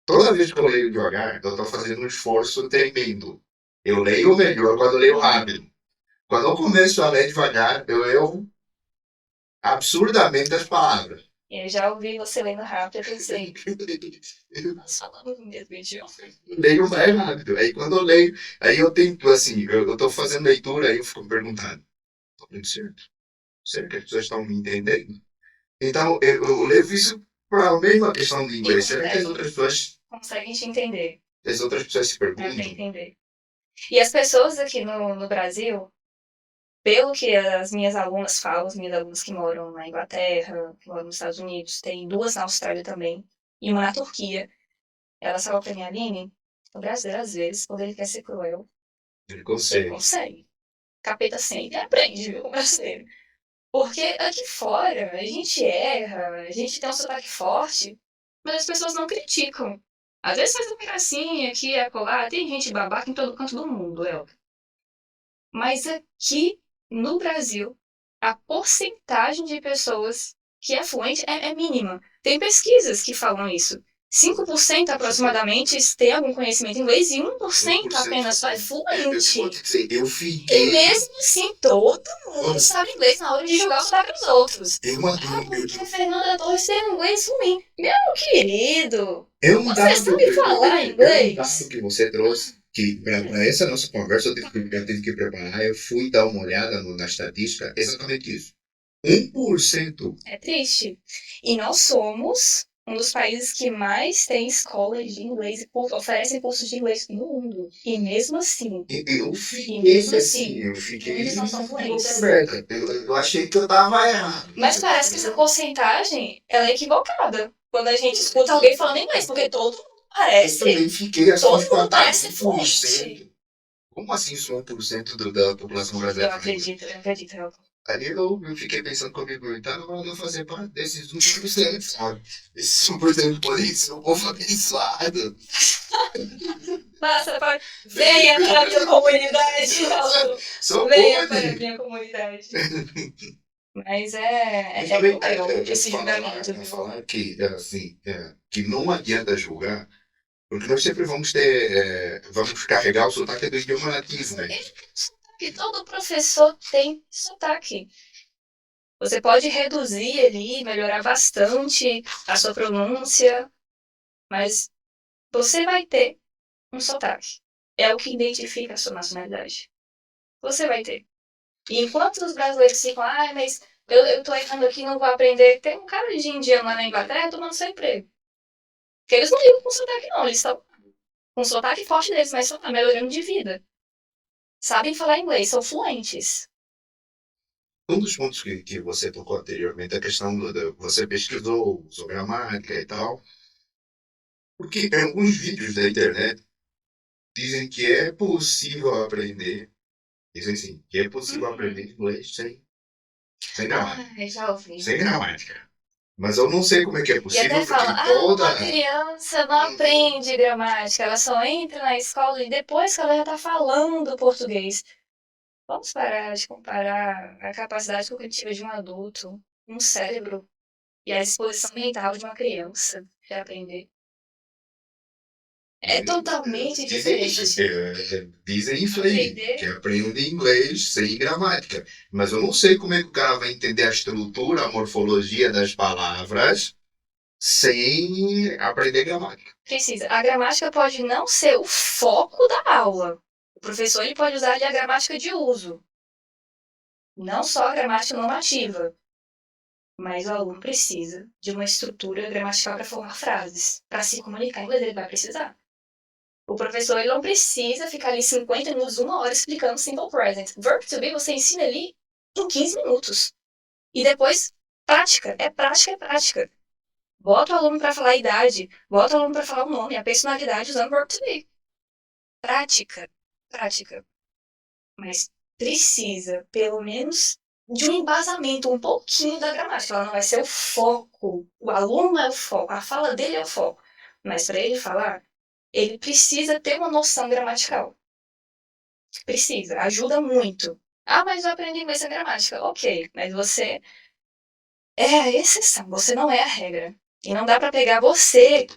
Toda vez que eu leio devagar, eu estou fazendo um esforço tremendo. Eu leio melhor quando eu leio rápido. Quando eu começo a ler devagar, eu erro absurdamente as palavras. Eu já ouvi você lendo rápido, eu pensei, nós falamos no mesmo idioma. Leio mais rápido. Aí quando eu leio, aí eu tento, assim, eu tô fazendo leitura, aí eu fico perguntando, tô lendo certo? Será que as pessoas estão me entendendo? Então, eu levo isso para a mesma questão de inglês. Será que as outras pessoas conseguem te entender? As outras pessoas se perguntam. Entender. E as pessoas aqui no Brasil, pelo que as minhas alunas falam, as minhas alunas que moram na Inglaterra, que moram nos Estados Unidos, tem 2 na Austrália também, e uma na Turquia. Elas falam pra mim, Aline, o brasileiro, às vezes, quando ele quer ser cruel, Ele ele consegue. consegue. Capeta sempre aprende, viu, o brasileiro. Porque aqui fora, a gente erra, a gente tem um sotaque forte, mas as pessoas não criticam. Às vezes faz uma gracinha aqui, acolá, tem gente babaca em todo canto do mundo, Mas aqui no Brasil, a porcentagem de pessoas que é fluente é mínima. Tem pesquisas que falam isso. 5% aproximadamente tem algum conhecimento em inglês e 1% apenas só é fluente. Eu E fiquei. mesmo assim, todo mundo sabe inglês na hora de jogar o sotaque dos outros. Eu Porque a Fernanda Torres tem inglês ruim. Meu querido, É um você dado, sabe falar é um inglês? dado que você trouxe, que para essa nossa conversa eu tive que preparar, eu fui dar uma olhada na estatística, exatamente isso. 1%. É triste. E nós somos um dos países que mais tem escolas de inglês e oferecem cursos de inglês no mundo. E mesmo assim, Eu e fiquei mesmo assim, assim, eu fiquei eles não de são boca fluentes. aberta. Eu achei que eu tava errado. Mas parece que essa porcentagem ela é equivocada. Quando a gente escuta alguém falando inglês, porque todo mundo Eu parece. também fiquei assim, Todo mundo parece 1%. fluente. Como assim só 1% da população brasileira? Eu acredito, Elton. Aí eu fiquei pensando comigo, então eu não fazer parte desses 1%, sabe? Esses 1% podem ser um povo abençoado. Nossa, venha para a minha comunidade, Elton. Só Venha para a pode. minha comunidade. Mas é Também, cruel esse julgamento, viu? falar que, assim, que não adianta julgar, porque nós sempre vamos ter, vamos carregar o sotaque do idioma nativo, né? Que todo professor tem sotaque. Você pode reduzir ali, melhorar bastante a sua pronúncia, mas você vai ter um sotaque. É o que identifica a sua nacionalidade. Você vai ter. E enquanto os brasileiros ficam, mas eu tô errando aqui, não vou aprender. Tem um cara de indiano lá na Inglaterra tomando seu emprego. Porque eles não ligam com sotaque, não. Eles estão com sotaque forte deles, mas estão melhorando de vida. Sabem falar inglês, são fluentes. Um dos pontos que você tocou anteriormente, a questão você pesquisou sobre a marca e tal, porque em alguns vídeos da internet dizem que é possível aprender, dizem sim, que é possível aprender inglês sem gramática. Já ouvi. Sem gramática. Mas eu não sei como é que é E possível, até porque fala, toda. uma criança não aprende gramática, ela só entra na escola e depois que ela já tá falando português. Vamos parar de comparar a capacidade cognitiva de um adulto, um cérebro, e a disposição mental de uma criança de aprender. É totalmente diferente. Dizem isso aí, Aprender. que aprende inglês sem gramática. Mas eu não sei como é que o cara vai entender a estrutura, a morfologia das palavras sem aprender gramática. Precisa. A gramática pode não ser o foco da aula. O professor ele pode usar ali a gramática de uso. Não só a gramática normativa. Mas o aluno precisa de uma estrutura gramatical para formar frases. Para se comunicar em inglês, ele vai precisar. O professor ele não precisa ficar ali 50 minutos, 1 hora explicando simple present. Verb to be você ensina ali em 15 minutos. E depois, prática. É prática, é prática. Bota o aluno para falar a idade, bota o aluno para falar o nome, a personalidade usando verb to be. Prática, prática. Mas precisa, pelo menos, de um embasamento, um pouquinho da gramática. Ela não vai ser o foco. O aluno é o foco, a fala dele é o foco. Mas para ele falar, ele precisa ter uma noção gramatical. Precisa, ajuda muito. Mas eu aprendi inglês sem gramática. Ok, mas você é a exceção, você não é a regra. E não dá para pegar você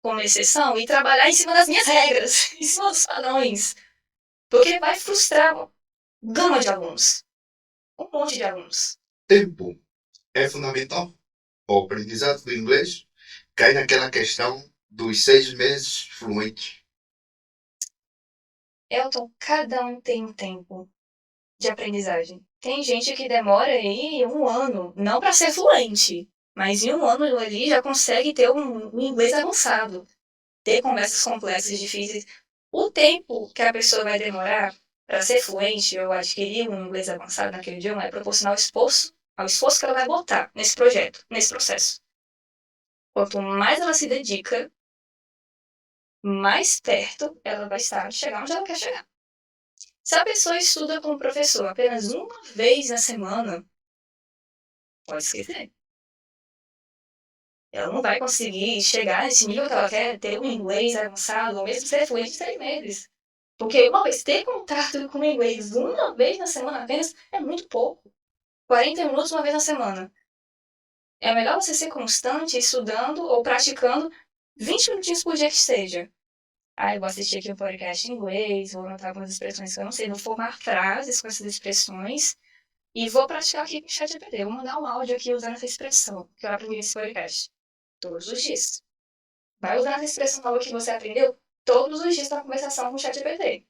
como exceção e trabalhar em cima das minhas regras, em cima dos padrões. Porque vai frustrar uma gama de alunos. Um monte de alunos. Tempo é fundamental. O aprendizado do inglês cai naquela questão dos 6 meses fluentes. Elton, cada um tem um tempo de aprendizagem. Tem gente que demora aí 1 ano, não para ser fluente, mas em 1 ano ali já consegue ter um inglês avançado, ter conversas complexas, difíceis. O tempo que a pessoa vai demorar para ser fluente ou adquirir um inglês avançado naquele idioma é proporcional ao esforço que ela vai botar nesse projeto, nesse processo. Quanto mais ela se dedica, mais perto ela vai estar de chegar onde ela quer chegar. Se a pessoa estuda com o professor apenas uma vez na semana, pode esquecer. Ela não vai conseguir chegar nesse nível que ela quer, ter um inglês avançado, ou mesmo ser fluente em 3 meses. Porque uma vez ter contato com o inglês uma vez na semana apenas é muito pouco. 40 minutos uma vez na semana. É melhor você ser constante estudando ou praticando 20 minutinhos por dia que seja. Eu vou assistir aqui um podcast em inglês, vou anotar algumas expressões que eu não sei, vou formar frases com essas expressões e vou praticar aqui com o ChatGPT. Vou mandar um áudio aqui usando essa expressão que eu aprendi nesse podcast. Todos os dias. Vai usar essa expressão nova que você aprendeu todos os dias na conversação com o ChatGPT.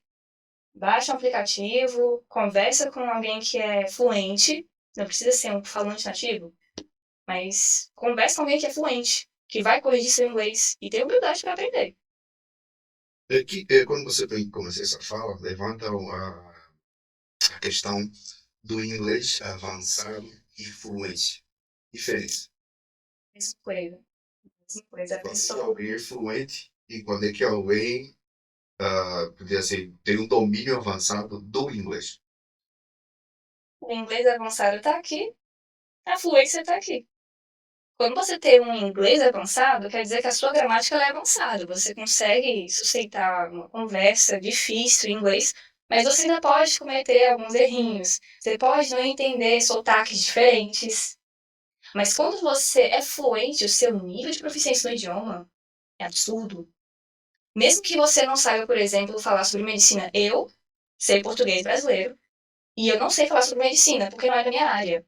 Baixa um aplicativo, conversa com alguém que é fluente, não precisa ser um falante nativo, mas conversa com alguém que é fluente, que vai corrigir seu inglês e tem humildade para aprender. Quando você começa essa fala, levanta a questão do inglês avançado e fluente. Diferença. Mesma coisa. Quando é que alguém é fluente e quando é que alguém podia assim, tem um domínio avançado do inglês. O inglês avançado está aqui, a fluência está aqui. Quando você tem um inglês avançado, quer dizer que a sua gramática é avançada. Você consegue sustentar uma conversa difícil em inglês, mas você ainda pode cometer alguns errinhos. Você pode não entender sotaques diferentes. Mas quando você é fluente, o seu nível de proficiência no idioma é absurdo. Mesmo que você não saiba, por exemplo, falar sobre medicina, eu sei português brasileiro e eu não sei falar sobre medicina, porque não é da minha área.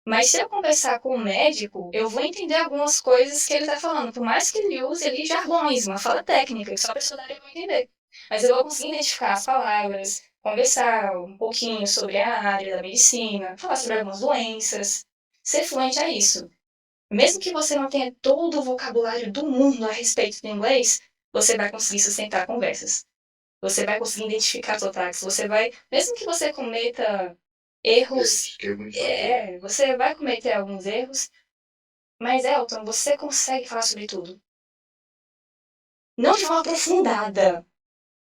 Mas se eu conversar com um médico, eu vou entender algumas coisas que ele está falando, por mais que ele use ali jargões, uma fala técnica, que só a pessoa da área vai entender. Mas eu vou conseguir identificar as palavras, conversar um pouquinho sobre a área da medicina, falar sobre algumas doenças. Ser fluente é isso. Mesmo que você não tenha todo o vocabulário do mundo a respeito do inglês, você vai conseguir sustentar conversas. Você vai conseguir identificar sotaques. Você vai, mesmo que você cometa erros, você vai cometer alguns erros, mas Elton, você consegue falar sobre tudo. Não de forma aprofundada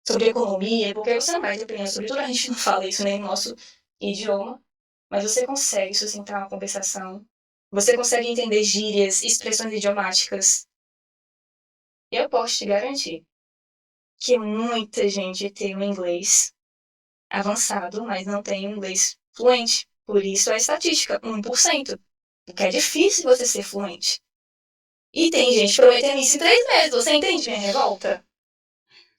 sobre economia, porque você não vai ter opinião sobre tudo, a gente não fala isso nem no nosso idioma, mas você consegue sustentar uma conversação, você consegue entender gírias, expressões idiomáticas. Eu posso te garantir que muita gente tem um inglês avançado, mas não tem um inglês fluente. Por isso a estatística, 1%. Porque é difícil você ser fluente. E tem gente prometendo isso em 3 meses. Você entende minha revolta?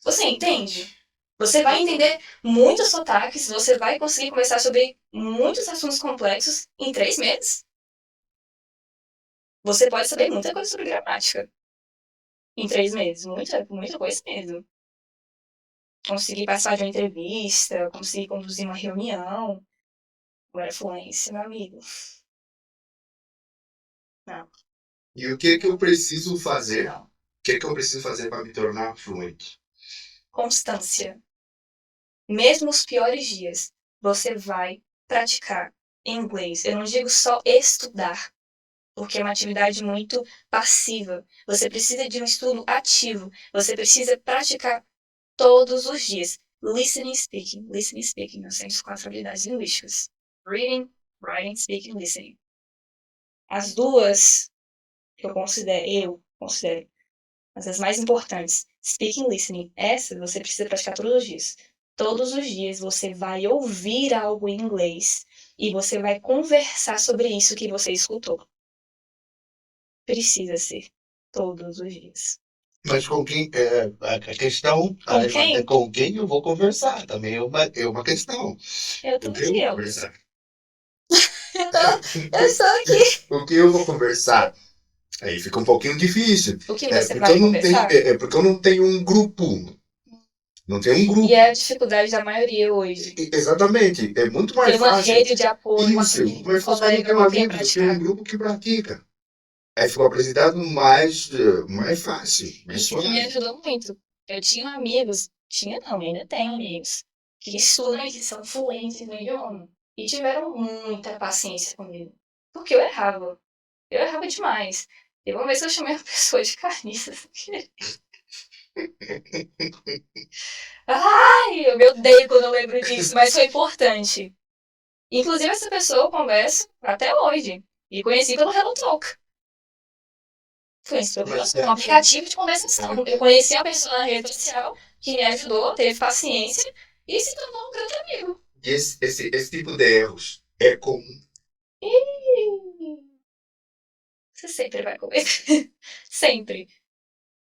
Você entende? Você vai entender muitos sotaques, você vai conseguir conversar sobre muitos assuntos complexos em 3 meses. Você pode saber muita coisa sobre gramática em 3 meses. Muita coisa mesmo. Conseguir passar de uma entrevista, conseguir conduzir uma reunião. Agora, fluência, meu amigo. Não. E o que eu preciso fazer? Não. O que eu preciso fazer para me tornar fluente? Constância. Mesmo os piores dias, você vai praticar inglês. Eu não digo só estudar, porque é uma atividade muito passiva. Você precisa de um estudo ativo. Você precisa praticar todos os dias. Listening, speaking. Listening, speaking. Nós temos 4 habilidades linguísticas. Reading, writing, speaking, listening. As duas que eu considero, mas as mais importantes, speaking, listening. Essa você precisa praticar todos os dias. Todos os dias você vai ouvir algo em inglês e você vai conversar sobre isso que você escutou. Precisa ser todos os dias. Mas com quem a questão Com quem? É com quem eu vou conversar também é uma questão. Eu tô Com quem aqui, eu ó. vou conversar? Eu estou aqui. Com quem eu vou conversar? Aí fica um pouquinho difícil. O que você porque vai eu não conversar? tenho, porque eu não tenho um grupo. Não tenho um grupo. E é a dificuldade da maioria hoje. Exatamente. É muito mais Tem uma fácil. rede de apoio, Isso. um Mas você não tem um amigo, você tem um grupo que pratica. Aí ficou apresentado mais fácil, mais Isso que me suave. ajudou muito. Eu tinha amigos, ainda tenho amigos, que estudam e que são fluentes no idioma. E tiveram muita paciência comigo. Porque eu errava. Eu errava demais. E uma vez eu chamei uma pessoa de carniça. Ai, eu me odeio quando eu lembro disso, mas foi importante. Inclusive, essa pessoa eu converso até hoje. E conheci pelo HelloTalk. Conheci pelo HelloTalk, um aplicativo de conversação. Eu conheci a pessoa na rede social que me ajudou, teve paciência e se tornou um grande amigo. E esse tipo de erros é comum. Você sempre vai cometer. Sempre.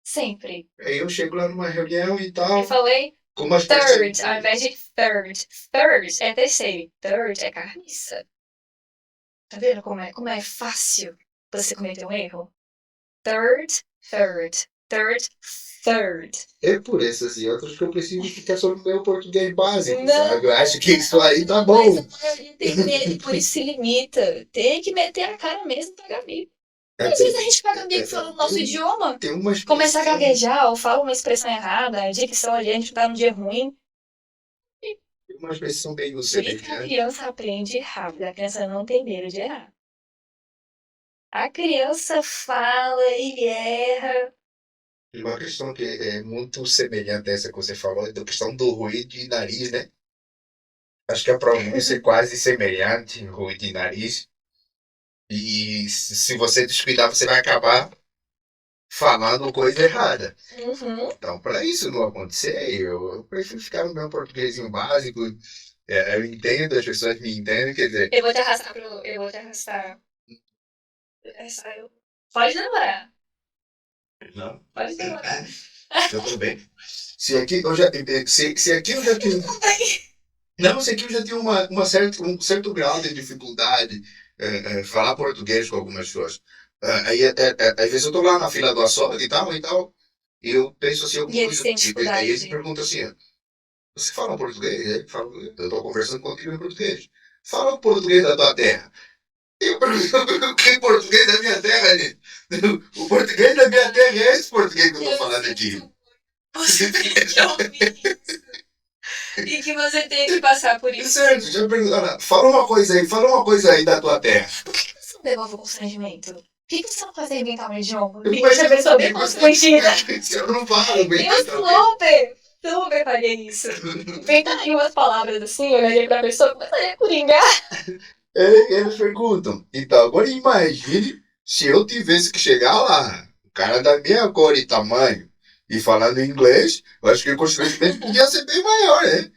Sempre. Aí eu chego lá numa reunião e tal. Eu falei com umas third ao invés de third. Third é terceiro. Third é carniça. Tá vendo como é fácil você cometer um erro? Third, third. Third, third. É por essas e outras que eu preciso ficar só no meu português básico, Não, sabe? Eu acho que isso aí tá bom. Mas a maioria tem medo, por isso se limita. Tem que meter a cara mesmo e pagar amigo. Às vezes a gente paga amigo falando o nosso idioma. Tem uma Começa a gaguejar ou fala uma expressão errada, a dicção ali, a gente tá num dia ruim. Tem uma expressão bem Por isso que a semelhante. criança aprende rápido, a criança não tem medo de errar. A criança fala e erra. Uma questão que é muito semelhante a essa que você falou, é da questão do ruído de nariz, né? Acho que a pronúncia é quase semelhante, ruído de nariz. E se você descuidar, você vai acabar falando coisa errada. Uhum. Então, para isso não acontecer, eu prefiro ficar no meu portuguesinho básico. Eu entendo, as pessoas me entendem, quer dizer. Eu vou te arrastar pro. Eu vou te arrastar. Pode demorar. Não, Pode demorar. eu também. Se aqui eu já, se aqui eu já tenho. Não, se aqui eu já tenho um certo grau de dificuldade falar português com algumas pessoas. Às vezes eu tô lá na fila do açougue e tal, e eu penso assim, E eles têm dificuldade. aí eles perguntam assim, você fala português? Aí ele fala, eu tô conversando contigo em português. Fala o português da tua terra. Eu pergunto, que português da minha terra, gente? O português da minha terra é esse português que eu tô falando aqui. Você tem que ouvir isso. E que você tem que passar por isso. Certo, já perguntaram, fala uma coisa aí da tua terra. Por que você não devolve o constrangimento? Por que você não faz inventar um idioma? Eu E deixa a pessoa bem constrangida. Eu não falo bem. Eu super faria isso. Inventaria umas palavras assim, eu olharia pra pessoa e começaria a coringar. Eles perguntam, então agora imagine se eu tivesse que chegar lá, o cara da minha cor e tamanho, e falando inglês, eu acho que o constrangimento podia ser bem maior, né?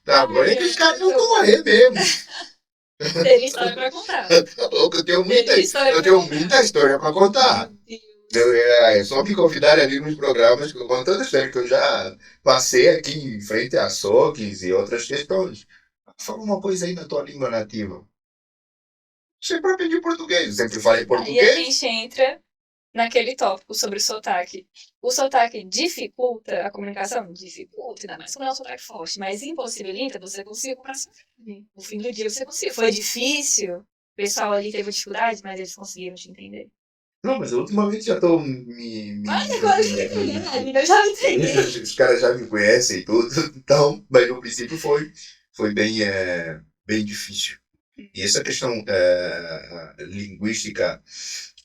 Tá, agora é que os caras iam correr mesmo. Teria história pra contar. Tá louco, eu tenho muita história pra contar. É só me convidar ali nos programas que eu conto toda a história que eu já passei aqui em frente a açougues e outras questões. Fala uma coisa aí na tua língua nativa. Sempre aprendi português, eu sempre falei Aí a português. gente entra naquele tópico sobre o sotaque. O sotaque dificulta a comunicação? Dificulta, ainda mais quando é um sotaque forte, mas impossibilita você conseguir comprar seu filme. No fim do dia você conseguiu. Foi difícil, o pessoal ali teve dificuldade, mas eles conseguiram te entender. Não, mas ultimamente já tô me Mas agora eu já entendi. os caras já me conhecem e tudo, então, mas no princípio foi bem difícil. E essa questão linguística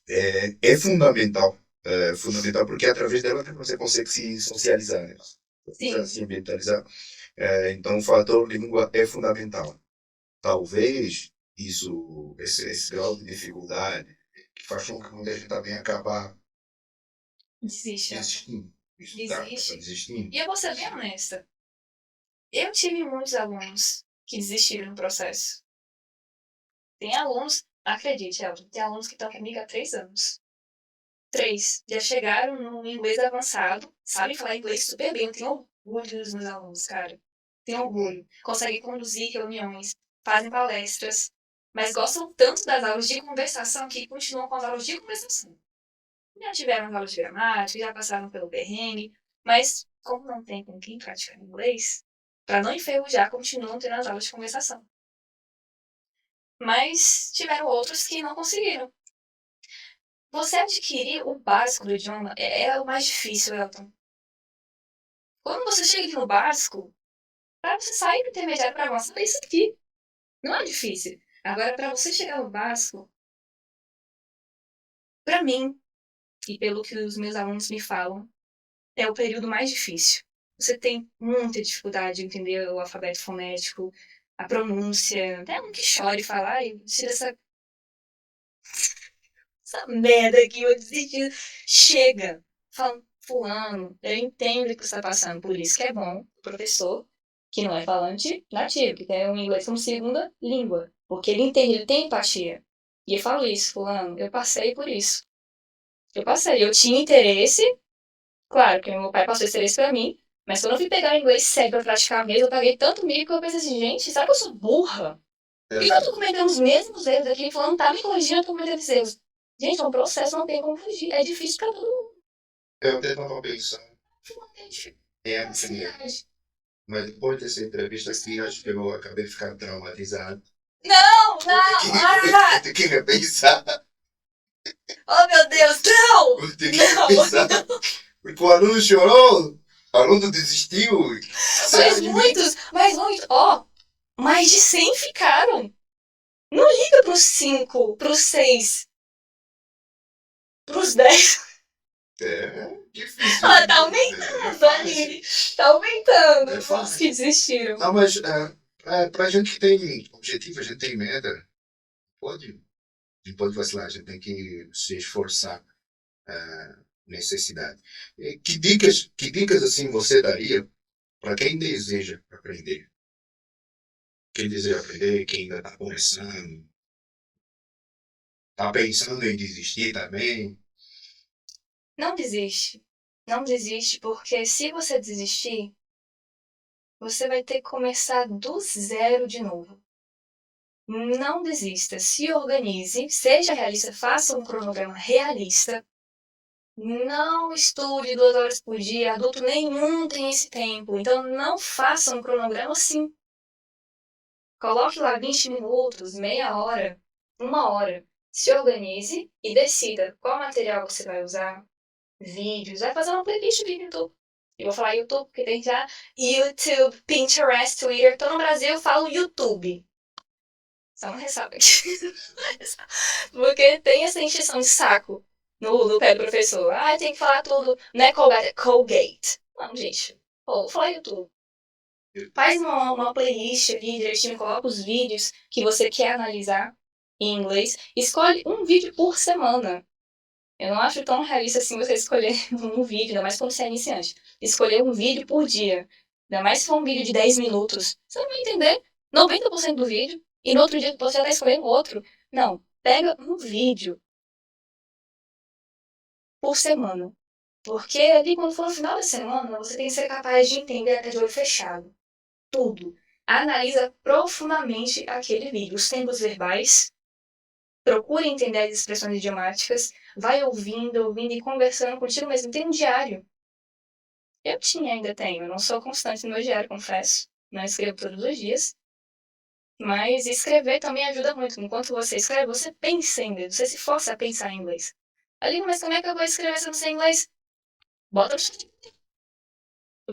é fundamental. É fundamental porque é através dela que você consegue se socializar, né? Sim. Se ambientalizar. Então o fator língua é fundamental. Talvez esse grau de dificuldade que faz com que muita gente também acaba desistindo. Desistindo. E eu vou ser bem honesta. Eu tive muitos alunos que desistiram no processo. Tem alunos, acredite, Elton, tem alunos que estão comigo há 3 anos. 3. Já chegaram no inglês avançado, sabem falar inglês super bem. Eu tenho orgulho dos meus alunos, cara. Tenho orgulho. Conseguem conduzir reuniões, fazem palestras, mas gostam tanto das aulas de conversação que continuam com as aulas de conversação. Já tiveram aulas de gramática, já passaram pelo perrengue, mas como não tem com quem praticar inglês, para não enferrujar, continuam tendo as aulas de conversação. Mas tiveram outros que não conseguiram. Você adquirir o básico do idioma é o mais difícil, Elton. Quando você chega no básico, Para você sair do intermediário para avançar, é isso aqui. Não é difícil. Agora, para você chegar no básico, para mim, e pelo que os meus alunos me falam, é o período mais difícil. Você tem muita dificuldade de entender o alfabeto fonético, a pronúncia. Até um que chora e fala, ai, tira essa merda aqui, eu desisti. Chega. Fala, fulano, eu entendo que você está passando por isso, que é bom o professor, que não é falante nativo, que tem o inglês como segunda língua. Porque ele entende, ele tem empatia. E eu falo isso, fulano, eu passei por isso. Eu passei, eu tinha interesse, claro que meu pai passou esse interesse pra mim, mas quando eu fui pegar o inglês sério pra praticar mesmo, eu paguei tanto mico que eu pensei assim, gente, será que eu sou burra? Por que eu tô cometendo os mesmos erros aqui? Ele falou, não tá me corrigindo, eu tô cometendo esses erros. Gente, é um processo, não tem como fugir. É difícil pra todo mundo. Eu até estava pensando Gente, em é aprender, ansiedade. mas depois dessa entrevista aqui, acho que eu acabei ficando traumatizado. Não, Eu não! tenho que repensar. Oh, meu Deus, não! Eu tenho que repensar. Porque o aluno chorou, o aluno desistiu. Mas muitos, ó, mais de 100 ficaram. Não liga pros 5, pros 6, pros 10. É difícil. Ah, tá aumentando, Aline. Tá aumentando. É fácil. Os que desistiram. Não, mas pra gente que tem objetivo, a gente tem meta, não pode vacilar, a gente tem que se esforçar necessidade. E que dicas assim você daria para quem deseja aprender? Quem deseja aprender, quem ainda está começando, está pensando em desistir também. Não desiste. Não desiste, porque se você desistir, você vai ter que começar do zero de novo. Não desista, se organize, seja realista, faça um cronograma realista. Não estude 2 horas por dia, adulto nenhum tem esse tempo, então não faça um cronograma assim. Coloque lá 20 minutos, meia hora, 1 hora. Se organize e decida qual material você vai usar, vídeos, vai fazer uma playlist de YouTube. Eu vou falar YouTube, porque tem já YouTube, Pinterest, Twitter. Tô no Brasil, eu falo YouTube. Só uma ressalva aqui. Porque tem essa encheção de saco no pé do professor. Ah, tem que falar tudo. Não é Colgate, é Colgate. Não, gente. Pô, vou falar YouTube. Faz uma playlist ali direitinho, coloca os vídeos que você quer analisar em inglês. Escolhe um vídeo por semana. Eu não acho tão realista assim você escolher um vídeo, ainda mais quando você é iniciante. Escolher um vídeo por dia. Ainda mais se for um vídeo de 10 minutos. Você não vai entender 90% do vídeo. E no outro dia você já está escolhendo outro. Não. Pega um vídeo por semana. Porque ali, quando for no final da semana, você tem que ser capaz de entender até de olho fechado. Tudo. Analisa profundamente aquele vídeo. Os tempos verbais. Procure entender as expressões idiomáticas. Vai ouvindo e conversando contigo mesmo. Tem um diário. Eu tinha, ainda tenho. Eu não sou constante no meu diário, confesso. Não escrevo todos os dias. Mas escrever também ajuda muito. Enquanto você escreve, você pensa em inglês. Você se força a pensar em inglês. Ali, mas como é que eu vou escrever se eu não sei inglês? Bota no chat.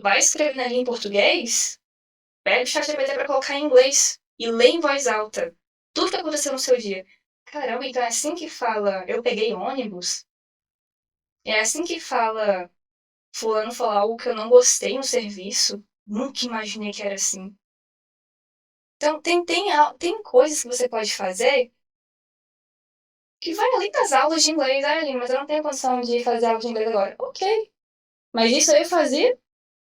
Vai escrever ali em português? Pega o chat GPT pra colocar em inglês. E lê em voz alta. Tudo que aconteceu no seu dia. Caramba, então é assim que fala eu peguei ônibus? É assim que fala fulano falou algo que eu não gostei no serviço? Nunca imaginei que era assim. Então, tem coisas que você pode fazer que vai além das aulas de inglês. Ah, Aline, mas eu não tenho condição de fazer aula de inglês agora. Ok. Mas isso aí eu fazia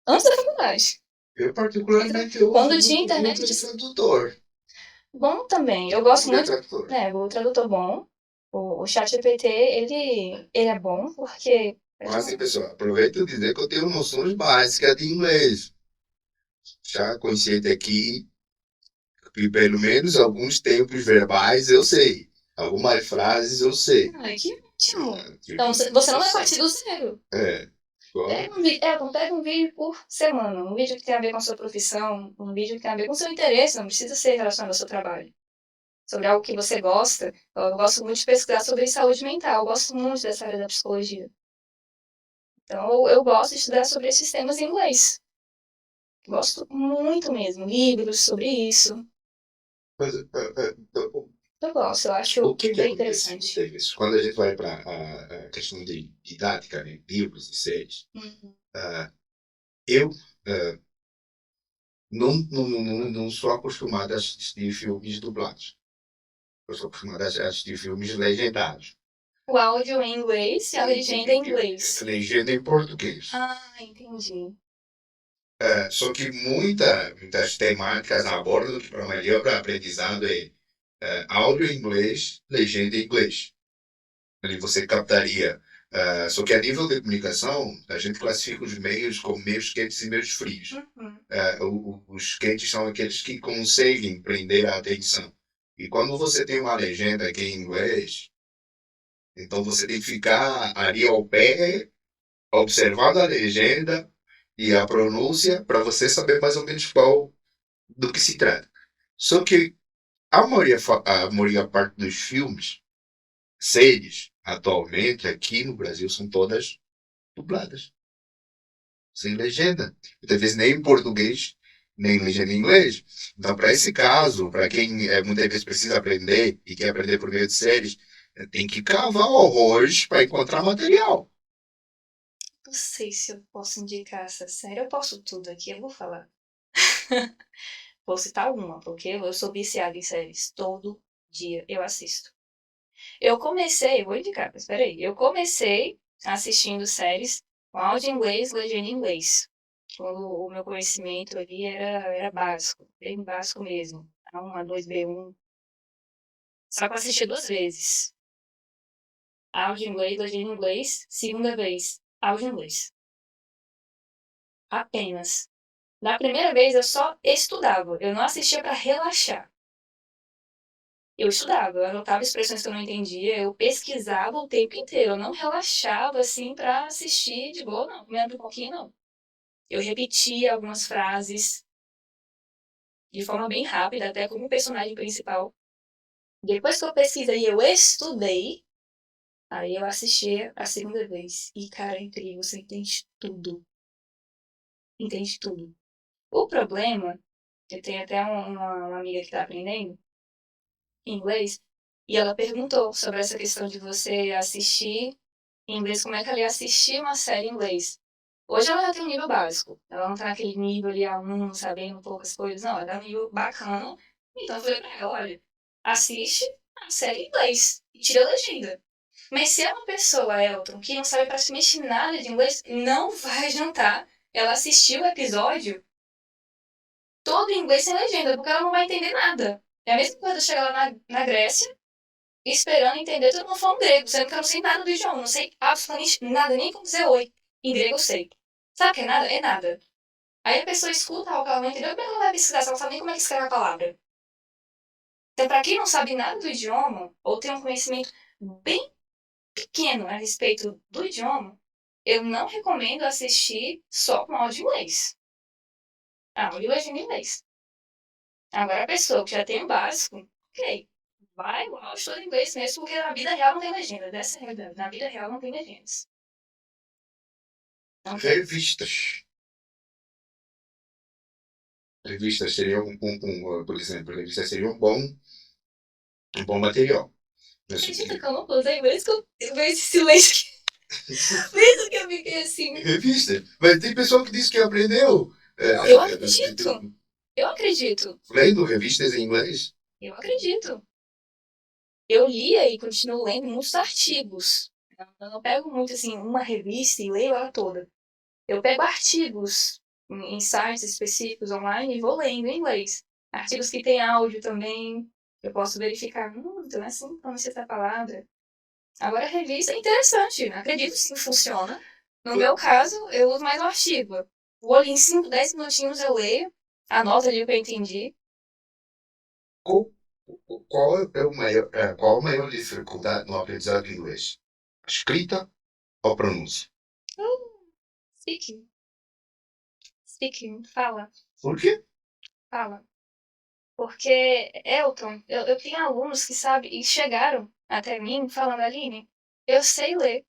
antes da faculdade. Eu particularmente uso Quando muito tinha internet, Google Tradutor. bom também. Eu gosto Google muito. Tradutor. O tradutor bom. O ChatGPT, ele é bom porque. Mas assim, pessoal, aproveito e dizer que eu tenho noções básicas de inglês. Já consciente aqui, que pelo menos alguns tempos verbais eu sei. Algumas frases eu sei. Ai, que ótimo. Tipo, Então, você não vai partir do zero. É. Pega um vídeo por semana. Um vídeo que tem a ver com a sua profissão. Um vídeo que tem a ver com o seu interesse. Não precisa ser relacionado ao seu trabalho. Sobre algo que você gosta. Eu gosto muito de pesquisar sobre saúde mental. Eu gosto muito dessa área da psicologia. Então, eu gosto de estudar sobre esses temas em inglês. Gosto muito mesmo. Livros sobre isso. Mas, Eu gosto, eu acho o que bem acontece, interessante. Davis, quando a gente vai para a questão de didática, né, livros e séries, ah, eu ah, não sou acostumado a assistir filmes dublados. Eu sou acostumado a assistir filmes legendados. O áudio em inglês e a legenda em inglês. Legenda em português. Ah, entendi. Só que muitas temáticas abordam que para a maioria para aprendizado áudio em inglês, legenda em inglês. Ali você captaria. Só que a nível de comunicação, a gente classifica os meios como meios quentes e meios frios. Os quentes são aqueles que conseguem prender a atenção. E quando você tem uma legenda aqui em inglês, então você tem que ficar ali ao pé, observando a legenda e a pronúncia para você saber mais ou menos qual do que se trata. Só que a maioria parte dos filmes, séries, atualmente aqui no Brasil são todas dubladas, sem legenda. Muitas vezes nem em português, nem legenda em inglês. Então, para esse caso, para quem muitas vezes precisa aprender e quer aprender por meio de séries, tem que cavar horrores para encontrar material. Não sei se eu posso indicar essa série. Eu posso tudo aqui, eu vou falar. Vou citar uma, porque eu sou viciada em séries. Todo dia eu assisto. Vou indicar, mas peraí. Eu comecei assistindo séries com áudio em inglês, legenda em inglês. Quando o meu conhecimento ali era básico, bem básico mesmo. A1, A2, B1. Só que eu assisti 2 vezes. Áudio em inglês, legenda em inglês. Segunda vez, áudio em inglês. Apenas. Na primeira vez eu só estudava, eu não assistia para relaxar. Eu estudava, eu anotava expressões que eu não entendia, eu pesquisava o tempo inteiro, eu não relaxava assim para assistir de boa, não, comendo um pouquinho, não. Eu repetia algumas frases de forma bem rápida, até como personagem principal. Depois que eu pesquisei e eu estudei, aí eu assisti a segunda vez. E, cara, é incrível, você entende tudo. Entende tudo. O problema, eu tenho até uma amiga que tá aprendendo inglês, e ela perguntou sobre essa questão de você assistir em inglês, como é que ela ia assistir uma série em inglês. Hoje ela já tem um nível básico, ela não tá naquele nível ali A1, sabendo poucas coisas, não, ela tá um nível bacana. Então eu falei pra ela, olha, assiste a série em inglês e tira a legenda. Mas se é uma pessoa, Elton, que não sabe praticamente nada de inglês, não vai adiantar ela assistir o episódio todo em inglês sem legenda, porque ela não vai entender nada. É a mesma coisa chegar lá na Grécia, esperando entender todo mundo falando grego, sendo que eu não sei nada do idioma, não sei absolutamente nada, nem como dizer oi. Em grego eu sei. Sabe o que é nada? É nada. Aí a pessoa escuta algo que ela não entendeu, como é que ela vai pesquisar se ela não sabe nem como é que escreve a palavra? Então, para quem não sabe nada do idioma, ou tem um conhecimento bem pequeno a respeito do idioma, eu não recomendo assistir só com áudio em inglês. Áudio e legenda em inglês. Agora, a pessoa que já tem o básico, ok, vai o áudio todo em inglês mesmo, porque na vida real não tem legenda. Dessa é a realidade. Na vida real não tem legendas. Não tem. Revistas. Revistas seriam por exemplo, revistas seriam um bom material. Acredita que eu não usei inglês que eu vejo esse silêncio aqui. Por isso que eu fiquei assim. Revista. Mas tem pessoal que diz que aprendeu. Eu acredito. Eu acredito. Lendo revistas em inglês. Eu acredito. Eu lia e continuo lendo muitos artigos. Eu não pego muito assim uma revista e leio ela toda. Eu pego artigos em sites específicos online e vou lendo em inglês. Artigos que tem áudio também. Eu posso verificar, então é assim pronuncia essa palavra. Agora a revista é interessante, acredito sim que funciona. No meu caso, eu uso mais o artigo. Vou ali em 5, 10 minutinhos eu leio, anoto ali o que eu entendi. Qual a maior dificuldade no aprendizado de inglês? A escrita ou a pronúncia? Speaking. Speaking, fala, Por quê? fala. Porque, Elton, eu tenho alunos que sabem e chegaram até mim falando, Aline, eu sei ler.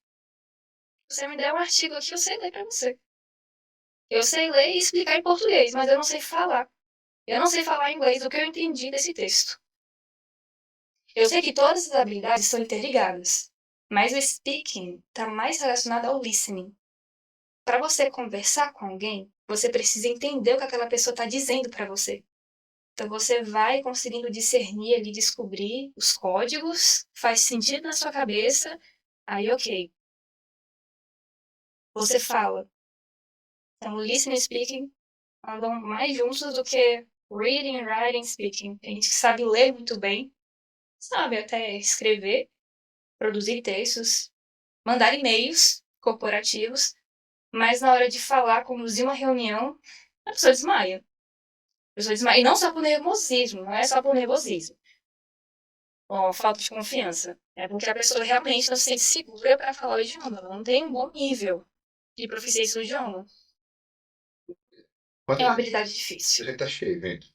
Você me der um artigo aqui, eu sei ler pra você. Eu sei ler e explicar em português, mas eu não sei falar. Eu não sei falar inglês o que eu entendi desse texto. Eu sei que todas as habilidades estão interligadas, mas o speaking está mais relacionado ao listening. Para você conversar com alguém, você precisa entender o que aquela pessoa está dizendo para você. Então você vai conseguindo discernir ali, descobrir os códigos, faz sentido na sua cabeça, aí ok. Você fala. Então listening e speaking andam mais juntos do que reading, writing, speaking. Tem gente que sabe ler muito bem, sabe até escrever, produzir textos, mandar e-mails corporativos, mas na hora de falar, conduzir uma reunião, a pessoa desmaia. E não só por nervosismo, não é só por nervosismo. Ou falta de confiança. É porque a pessoa realmente não se sente segura para falar o idioma. Ela não tem um bom nível de proficiência no idioma. É uma habilidade difícil. Ele tá cheio, velho.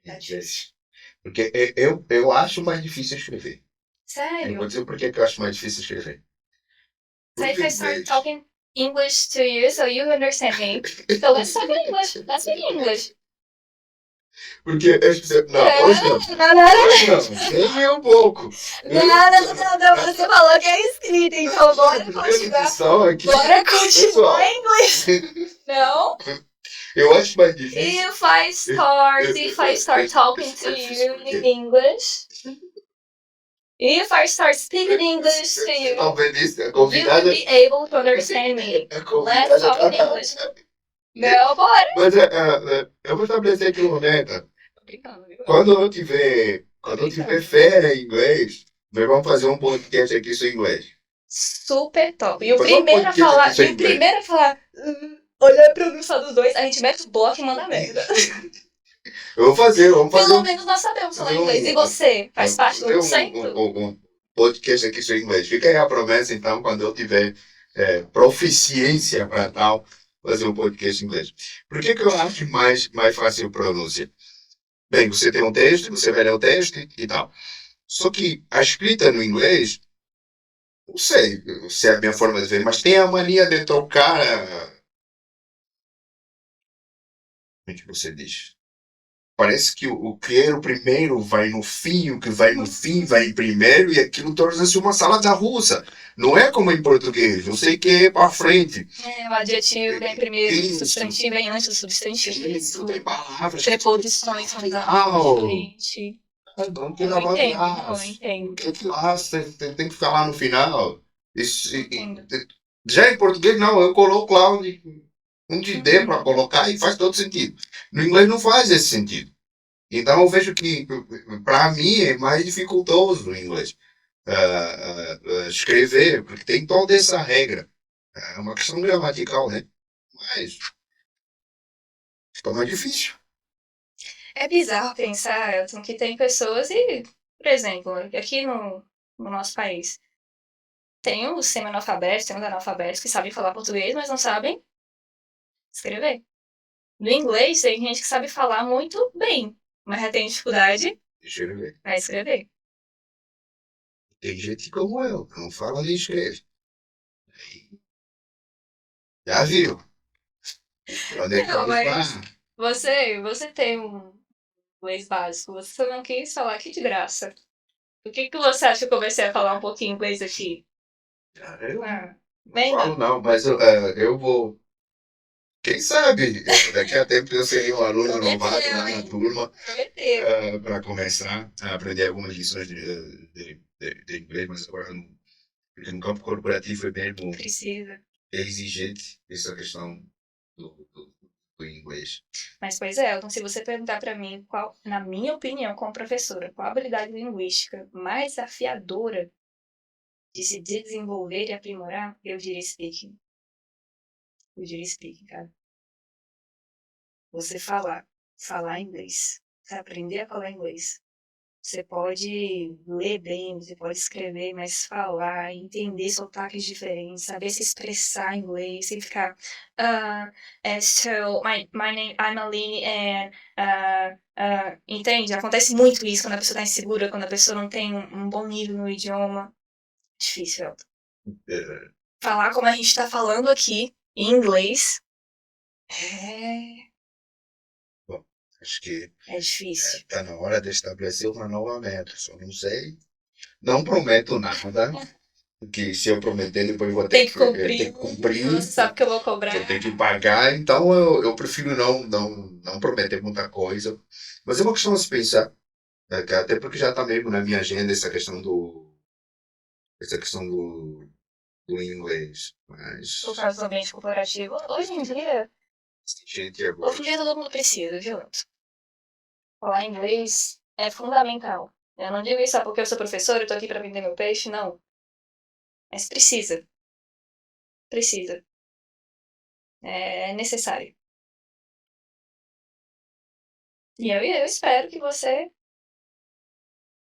É difícil. Porque eu acho mais difícil escrever. Eu Sério? vou dizer por que eu acho mais difícil escrever. So if I start Inglês. talking English to you, so you understand me. So let's talk in English. Let's speak English. Porque as pessoas. Não, hoje não. Hoje não. Nem um pouco. Não. Você falou que é escrito, então bora continuar. Aqui, Bora continuar pessoal. em inglês. Não? Eu acho mais difícil. If I start talking to you in English, if I start speaking English to you, Talvez a you will convidada. be able to understand me. A convidada Let's talk in English. Não, bora. Mas eu vou estabelecer aqui uma meta. Tô brincando, viu? Quando eu tiver férias em inglês, nós vamos fazer um podcast aqui sobre inglês. Super top. E o Fazer um primeiro a podcast falar, aqui sobre inglês. olha a pronúncia dos dois, a gente mete o bloco e manda merda. Vamos fazer. Pelo menos nós sabemos falar inglês. E você? Faz parte do 100%? Um podcast aqui sobre inglês. Fica aí a promessa, então, quando eu tiver proficiência para tal, fazer um podcast em inglês. Por que eu acho mais fácil a pronúncia? Bem, você tem um texto, você vai ler o texto e tal. Só que a escrita no inglês, não sei se é a minha forma de ver, mas tem a mania de trocar como é que você diz? Parece que o que era o primeiro vai no fim, o que vai no fim vai em primeiro, e aquilo torna-se uma salada russa. Não é como em português, eu sei que é para frente. O adjetivo vem primeiro, o substantivo vem antes do substantivo. Isso, tem palavras. Preposições são diferentes. Não tem nada Eu entendo. Tem que ficar lá no final. Já em português, não, eu coloco lá onde der para colocar e faz todo sentido. No inglês não faz esse sentido. Então eu vejo que, para mim, é mais dificultoso no inglês escrever, porque tem toda essa regra. É uma questão gramatical, né? Mas fica mais difícil. É bizarro pensar, Elton, que tem pessoas e, por exemplo, aqui no nosso país, tem os semi-analfabetos, tem os analfabetos que sabem falar português, mas não sabem escrever. No inglês, tem gente que sabe falar muito bem, mas já tem dificuldade para escrever. Tem gente como eu, que não fala nem escreve. Já viu? Onde é que Não, mas vai? você tem um inglês básico, você não quis falar aqui de graça. O que você acha que eu comecei a falar um pouquinho inglês aqui? Eu Bem, não falo não, mas eu vou. Quem sabe? Daqui a tempo eu serei um aluno novato lá na turma para começar a aprender algumas lições de inglês, mas agora no campo corporativo é mesmo precisa. exigente essa questão do inglês. Mas, pois é, Elton, se você perguntar para mim qual, na minha opinião, como professora, qual a habilidade linguística mais desafiadora de se desenvolver e aprimorar, eu diria speaking. Cara. Você falar inglês, você aprender a falar inglês. Você pode ler bem, você pode escrever, mas falar, entender sotaques diferentes, saber se expressar em inglês, sem ficar so, my name, I'm Aline, and entende? Acontece muito isso quando a pessoa está insegura, quando a pessoa não tem um bom nível no idioma. Difícil, Elton. Falar como a gente está falando aqui, em inglês, Bom, acho que É difícil. está na hora de estabelecer uma nova meta. Só não sei. Não prometo nada. Porque se eu prometer, depois vou Tem ter que ter que cumprir. Você sabe que eu vou cobrar. Vou ter que pagar. Então eu prefiro não prometer muita coisa. Mas é uma questão a se pensar. Até porque já está mesmo na minha agenda essa questão do inglês. Mas Por causa do ambiente corporativo. Hoje em dia tem gente agora. todo mundo precisa, viu? Falar inglês é fundamental. Eu não digo isso só porque eu sou professora, eu tô aqui pra vender meu peixe, não. Mas precisa. Precisa. É necessário. E eu espero que você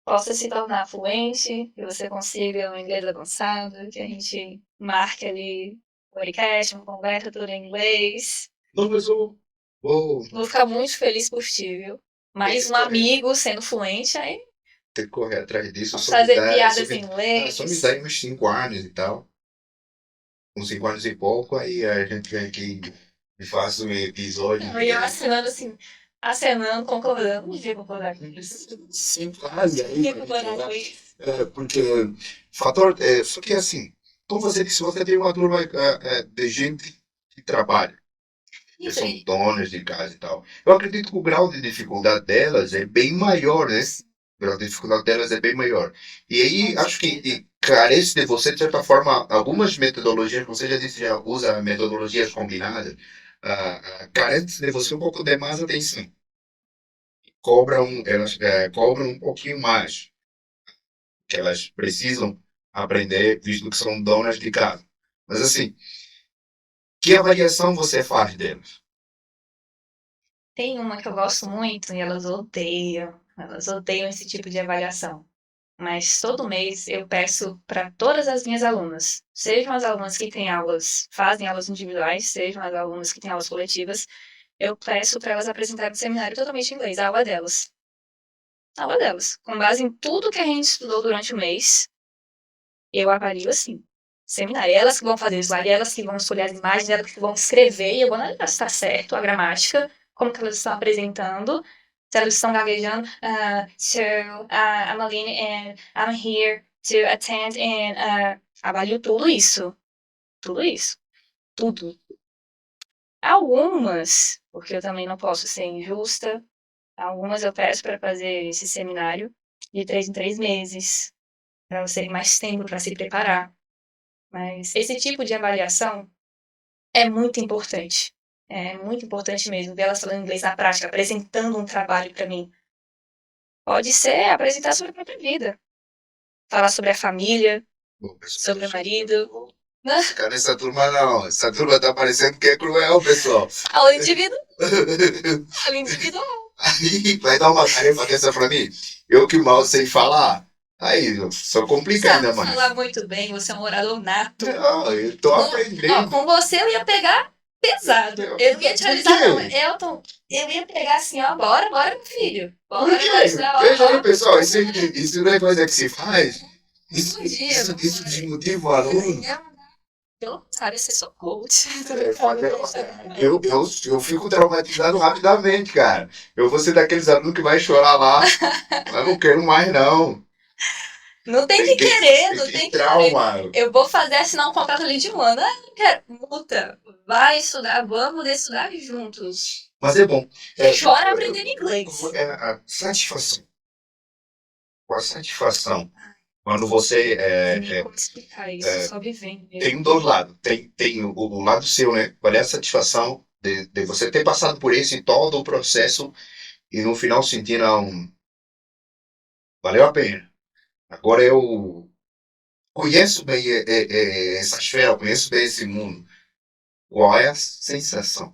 possa se tornar fluente, que você consiga um inglês avançado, que a gente marque ali um podcast, uma conversa tudo em inglês. Não, mas eu vou ficar muito feliz por ti, viu? Mais um amigo sendo fluente, aí ter que correr atrás disso. vamos fazer piadas em Só inglês. me dá uns 5 anos e tal. Com 5 anos e pouco, aí a gente vem aqui e faz um episódio. E eu assinando assim, acenando, concordando. Não devia concordar com isso. 5 anos aí. Devia concordar com isso. Porque fator. Só que assim, como você disse, você tem uma turma de gente que trabalha. Que são donas de casa e tal. Eu acredito que o grau de dificuldade delas é bem maior, né? O grau de dificuldade delas é bem maior. E aí, acho que carece de você, de certa forma, algumas metodologias, você já disse, já usa metodologias combinadas, carece de você um pouco de mais atenção. Elas cobram um pouquinho mais, que elas precisam aprender, visto que são donas de casa. Mas assim, que avaliação você faz delas? Tem uma que eu gosto muito e elas odeiam. Elas odeiam esse tipo de avaliação. Mas todo mês eu peço para todas as minhas alunas, sejam as alunas que têm aulas, fazem aulas individuais, sejam as alunas que têm aulas coletivas, eu peço para elas apresentarem um seminário totalmente em inglês, a aula delas. A aula delas. Com base em tudo que a gente estudou durante o mês, eu avalio assim. Seminário. Elas que vão fazer o slide, elas que vão escolher as imagens, elas que vão escrever, e eu vou analisar se está certo a gramática, como que elas estão apresentando, se elas estão gaguejando. So, I'm Aline and I'm here to attend and avalio tudo isso. Tudo isso. Tudo. Algumas, porque eu também não posso ser injusta, algumas eu peço para fazer esse seminário de 3 em 3 meses, para elas terem mais tempo para se preparar. Mas esse tipo de avaliação é muito importante. É muito importante mesmo ver elas falando inglês na prática, apresentando um trabalho para mim. Pode ser apresentar sobre a própria vida. Falar sobre a família, sobre o marido. Não ficar nessa turma não. Essa turma tá parecendo que é cruel, pessoal. Ao indivíduo. Ao individual. Aí vai dar uma tarefa dessa pra mim. Eu que mal sei falar. Aí, só complica ainda mais. Falar muito bem, você é um orador nato. Não, eu tô aprendendo. Com você eu ia pegar pesado. Eu não ia te alisar, não. Elton, eu ia pegar assim, ó, bora, meu filho. Bora, Veja aí, pessoal, isso não é coisa que se faz. Isso dia. desmotiva o aluno. Pelo contrário, você sou coach. Eu fico traumatizado rapidamente, cara. Eu vou ser daqueles alunos que vai chorar lá. Eu não quero mais, não. Não tem que querer, não tem que trauma. querer. Eu vou assinar um contrato ali de um ano. Ah, não quero. Multa. Vai estudar, vamos estudar juntos. Mas é bom. Chora aprendendo inglês. A satisfação. Qual a satisfação? Quando você Como explicar isso? Só vivendo. Tem dois lados. Tem o lado seu, né? Qual é a satisfação de você ter passado por esse todo o processo e no final sentir, não, valeu a pena. Agora eu conheço bem essa esfera, conheço bem esse mundo. Qual é a sensação?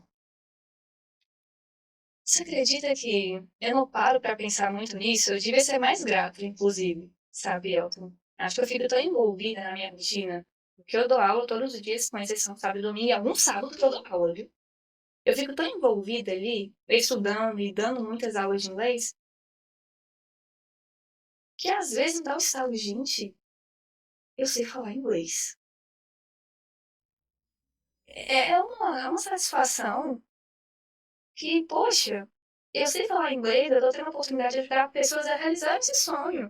Você acredita que eu não paro pra pensar muito nisso? Eu devia ser mais grato, inclusive, sabe, Elton? Acho que eu fico tão envolvida na minha rotina, porque eu dou aula todos os dias, com exceção sábado e domingo, e algum sábado que eu dou aula, viu? Eu fico tão envolvida ali, estudando e dando muitas aulas de inglês, que às vezes me dá um estalo, gente, eu sei falar inglês. É uma satisfação que, poxa, eu sei falar inglês, eu tô tendo a oportunidade de ajudar pessoas a realizar esse sonho.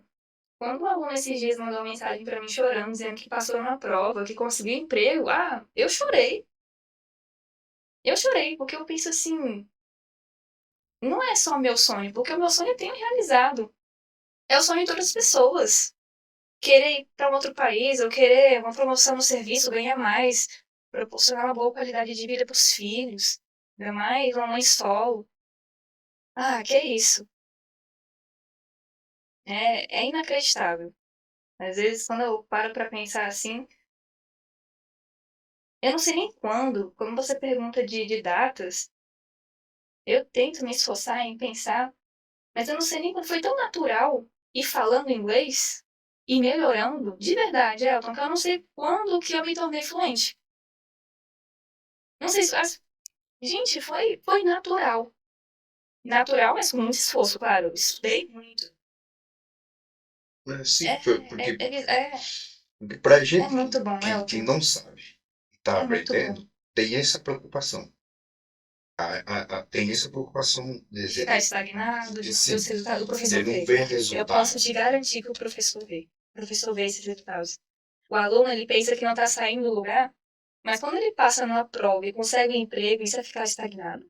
Quando um aluno esses dias mandou uma mensagem pra mim chorando, dizendo que passou numa prova, que conseguiu emprego, eu chorei. Eu chorei, porque eu penso assim, não é só meu sonho, porque o meu sonho eu tenho realizado. É o sonho de todas as pessoas. Querer ir para um outro país, ou querer uma promoção no serviço, ganhar mais, proporcionar uma boa qualidade de vida para os filhos, ainda mais uma mãe solo. Que é isso. É inacreditável. Às vezes, quando eu paro para pensar assim, eu não sei nem quando você pergunta de datas, eu tento me esforçar em pensar, mas eu não sei nem quando foi tão natural ir falando inglês e melhorando, de verdade, Elton, que eu não sei quando que eu me tornei fluente. Não sei se... Gente, foi natural. Natural, mas com muito esforço, claro. Eu estudei muito. Sim, É, porque é pra gente, muito bom, quem Elton. não sabe, tá É muito aprendendo, bom. tem essa preocupação. Tem essa preocupação De ficar estagnado, de não ver os resultados. O de professor não vê. ver Eu resultado. posso te garantir que o professor vê. O professor vê esses resultados. O aluno, ele pensa que não está saindo do lugar, mas quando ele passa numa prova e consegue um emprego, isso é ficar estagnado.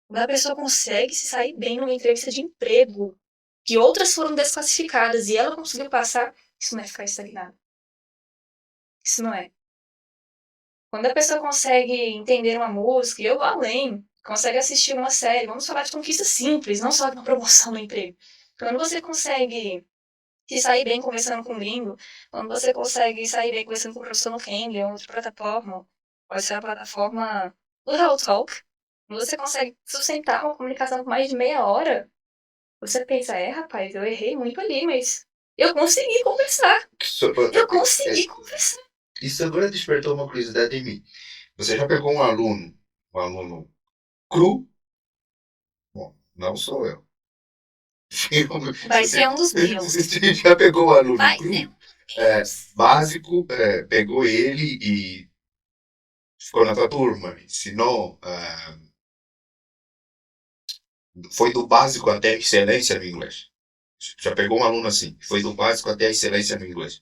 Quando a pessoa consegue se sair bem numa entrevista de emprego, que outras foram desclassificadas e ela conseguiu passar, isso não é ficar estagnado. Isso não é. Quando a pessoa consegue entender uma música, e eu vou além, consegue assistir uma série, vamos falar de conquistas simples, não só de uma promoção no emprego. Quando você consegue se sair bem conversando com um gringo, quando você consegue sair bem conversando com o professor no Cambly, ou outra plataforma, pode ser a plataforma do HelloTalk, você consegue sustentar uma comunicação por mais de meia hora, você pensa, rapaz, eu errei muito ali, mas eu consegui conversar. Eu consegui conversar. Isso agora despertou uma curiosidade em mim. Você já pegou um aluno cru? Bom, não sou eu. Vai ser um dos meus. Você já pegou um aluno Vai cru? ser um dos meus. Básico, pegou ele e ficou na tua turma, ensinou, foi do básico até a excelência no inglês. Já pegou um aluno assim, foi do básico até a excelência no inglês.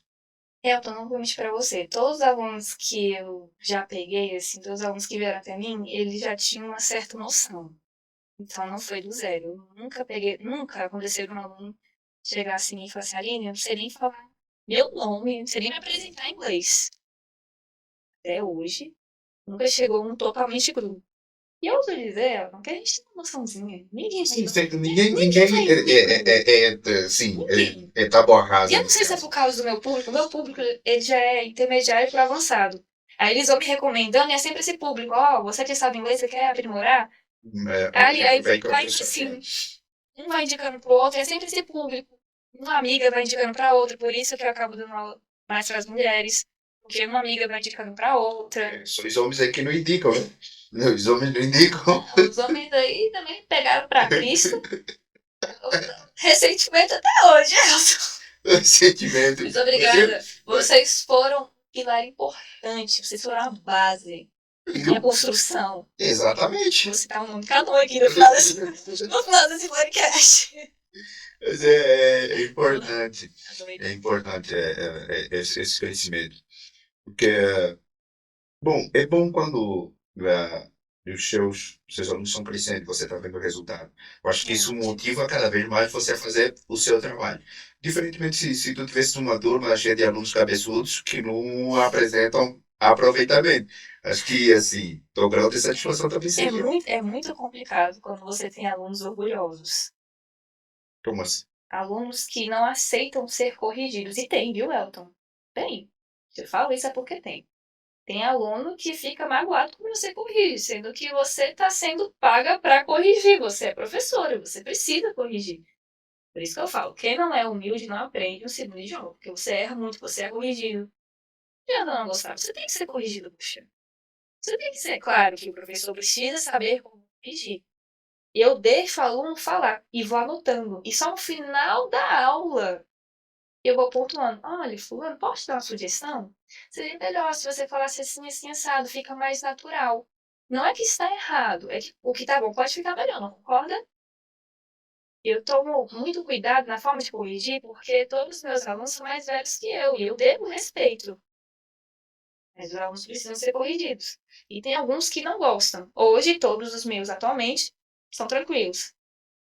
Elton, não vou mentir pra você. Todos os alunos que eu já peguei, assim, todos os alunos que vieram até mim, eles já tinham uma certa noção. Então não foi do zero. Eu nunca aconteceu de um aluno chegar assim e falar assim, Aline, eu não sei nem falar meu nome, não sei nem me apresentar em inglês. Até hoje, nunca chegou um totalmente cru. E eu ouso dizer, Elton, que a gente tem uma noçãozinha. Ninguém é tábua rasa. E eu não sei se é por causa do meu público. O meu público, ele já é intermediário para avançado. Aí eles vão me recomendando e é sempre esse público. Você que sabe inglês, você quer aprimorar? Aí vai assim. Um vai indicando pro outro, é sempre esse público. Uma amiga vai indicando pra outra, por isso que eu acabo dando aula mais para as mulheres. Porque uma amiga vai indicando pra outra. Só os homens aqui não indicam, né? Os homens não indicam. Os homens aí também pegaram pra Cristo. Recentemente até hoje, Elton. Sentimento. Muito obrigada. Vocês foram um pilar importante. Vocês foram a base da minha construção. Exatamente. Vou citar um nome cada um aqui no final desse podcast. Mas é importante. É importante esse crescimento. Porque, bom, é bom quando os seus alunos estão crescendo e você está vendo o resultado. Eu acho que isso motiva cada vez mais você a fazer o seu trabalho. Diferentemente se tu tivesse uma turma cheia de alunos cabeçudos que não apresentam aproveitamento. Acho que, assim, o grau de satisfação também seria. É muito complicado quando você tem alunos orgulhosos. Como assim? Alunos que não aceitam ser corrigidos. E tem, viu, Elton? Tem. Se eu falo isso é porque tem. Tem aluno que fica magoado quando você corrige, sendo que você está sendo paga para corrigir. Você é professora, você precisa corrigir. Por isso que eu falo, quem não é humilde não aprende um segundo idioma, porque você erra muito, você é corrigido. Já não gostar, você tem que ser corrigido, puxa. Você tem que ser claro que o professor precisa saber como corrigir. Eu deixo o aluno falar e vou anotando. E só no final da aula eu vou pontuando. Olha, fulano, posso dar uma sugestão? Seria melhor se você falasse assim, assim, assado. Fica mais natural. Não é que está errado, é que o que tá bom pode ficar melhor, não concorda? Eu tomo muito cuidado na forma de corrigir, porque todos os meus alunos são mais velhos que eu, e eu devo respeito. Mas os alunos precisam ser corrigidos. E tem alguns que não gostam. Hoje, todos os meus, atualmente, são tranquilos.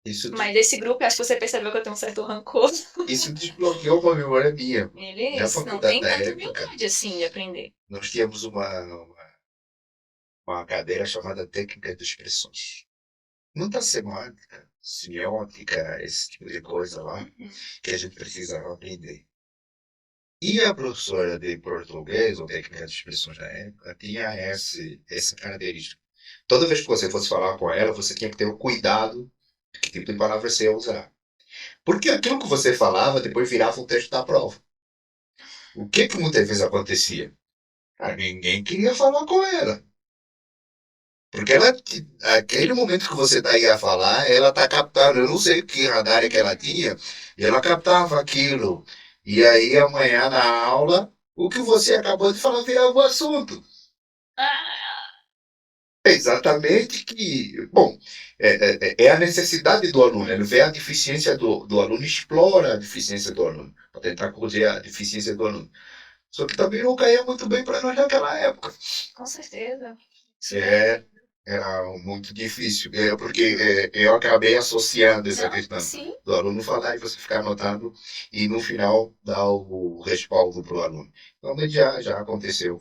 Isso, Mas esse grupo, acho que você percebeu que eu tenho um certo rancor. isso desbloqueou uma memória minha. Na Eles não faculdade têm da tanta época, humildade assim de aprender. nós tínhamos uma cadeira chamada técnica de expressões. Muita semântica, semiótica, esse tipo de coisa lá, que a gente precisava aprender. E a professora de português, ou técnica de expressões na época, tinha essa característica. Toda vez que você fosse falar com ela, você tinha que ter o cuidado de que tipo de palavra você ia usar. Porque aquilo que você falava depois virava o texto da prova. O que muitas vezes acontecia? Ninguém queria falar com ela. Porque aquele momento que você tá aí a falar, ela tá captando, eu não sei que radar é que ela tinha, e ela captava aquilo. E aí amanhã na aula, o que você acabou de falar virava o assunto. É exatamente que, bom, é a necessidade do aluno, ele vê a deficiência do aluno, explora a deficiência do aluno, para tentar corrigir a deficiência do aluno. Só que também não caía muito bem para nós naquela época. Com certeza. Era muito difícil, porque eu acabei associando essa questão Sim. do aluno falar e você ficar anotando e no final dar o respaldo para o aluno. Então, já aconteceu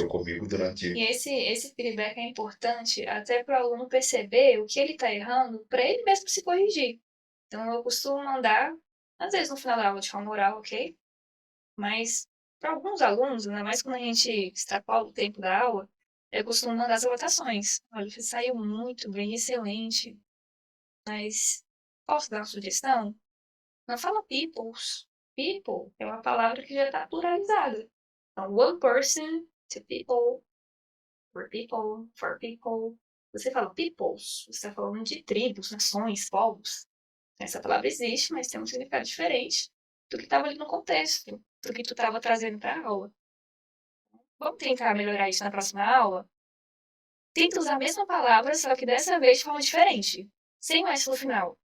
comigo durante. E esse feedback é importante até para o aluno perceber o que ele está errando para ele mesmo se corrigir. Então eu costumo mandar, às vezes no final da aula de forma oral, ok? Mas para alguns alunos, ainda mais quando a gente extrapola o tempo da aula, eu costumo mandar as anotações. Olha, você saiu muito bem, excelente. Mas posso dar uma sugestão? Não fala peoples. People é uma palavra que já está pluralizada. Então, one person, two people, for people. Você fala peoples, você está falando de tribos, nações, povos. Essa palavra existe, mas tem um significado diferente do que estava ali no contexto, do que tu estava trazendo para a aula. Vamos tentar melhorar isso na próxima aula? Tenta usar a mesma palavra, só que dessa vez de forma diferente, sem mais no final.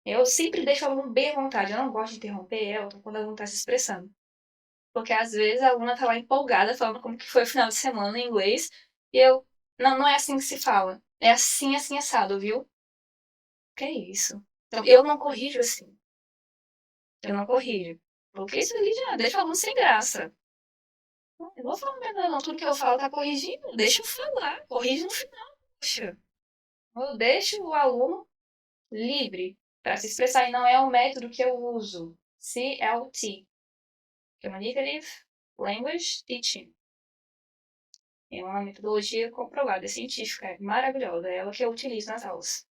Eu sempre deixo o aluno bem à vontade. Eu não gosto de interromper Elton quando o aluno está se expressando. Porque às vezes a aluna tá lá empolgada, falando como que foi o final de semana em inglês, e eu, não é assim que se fala. É assim, assim, assado, viu? Que é isso? Então, eu não corrijo assim. Eu não corrijo. Porque isso ali já deixa o aluno sem graça. Eu não vou falar merda, não. Tudo que eu falo tá corrigindo. Deixa eu falar. Corrige no final, poxa. Eu deixo o aluno livre para se expressar. E não é o método que eu uso. CLT. Communicative Language Teaching. É uma metodologia comprovada, é científica, é maravilhosa. É ela que eu utilizo nas aulas.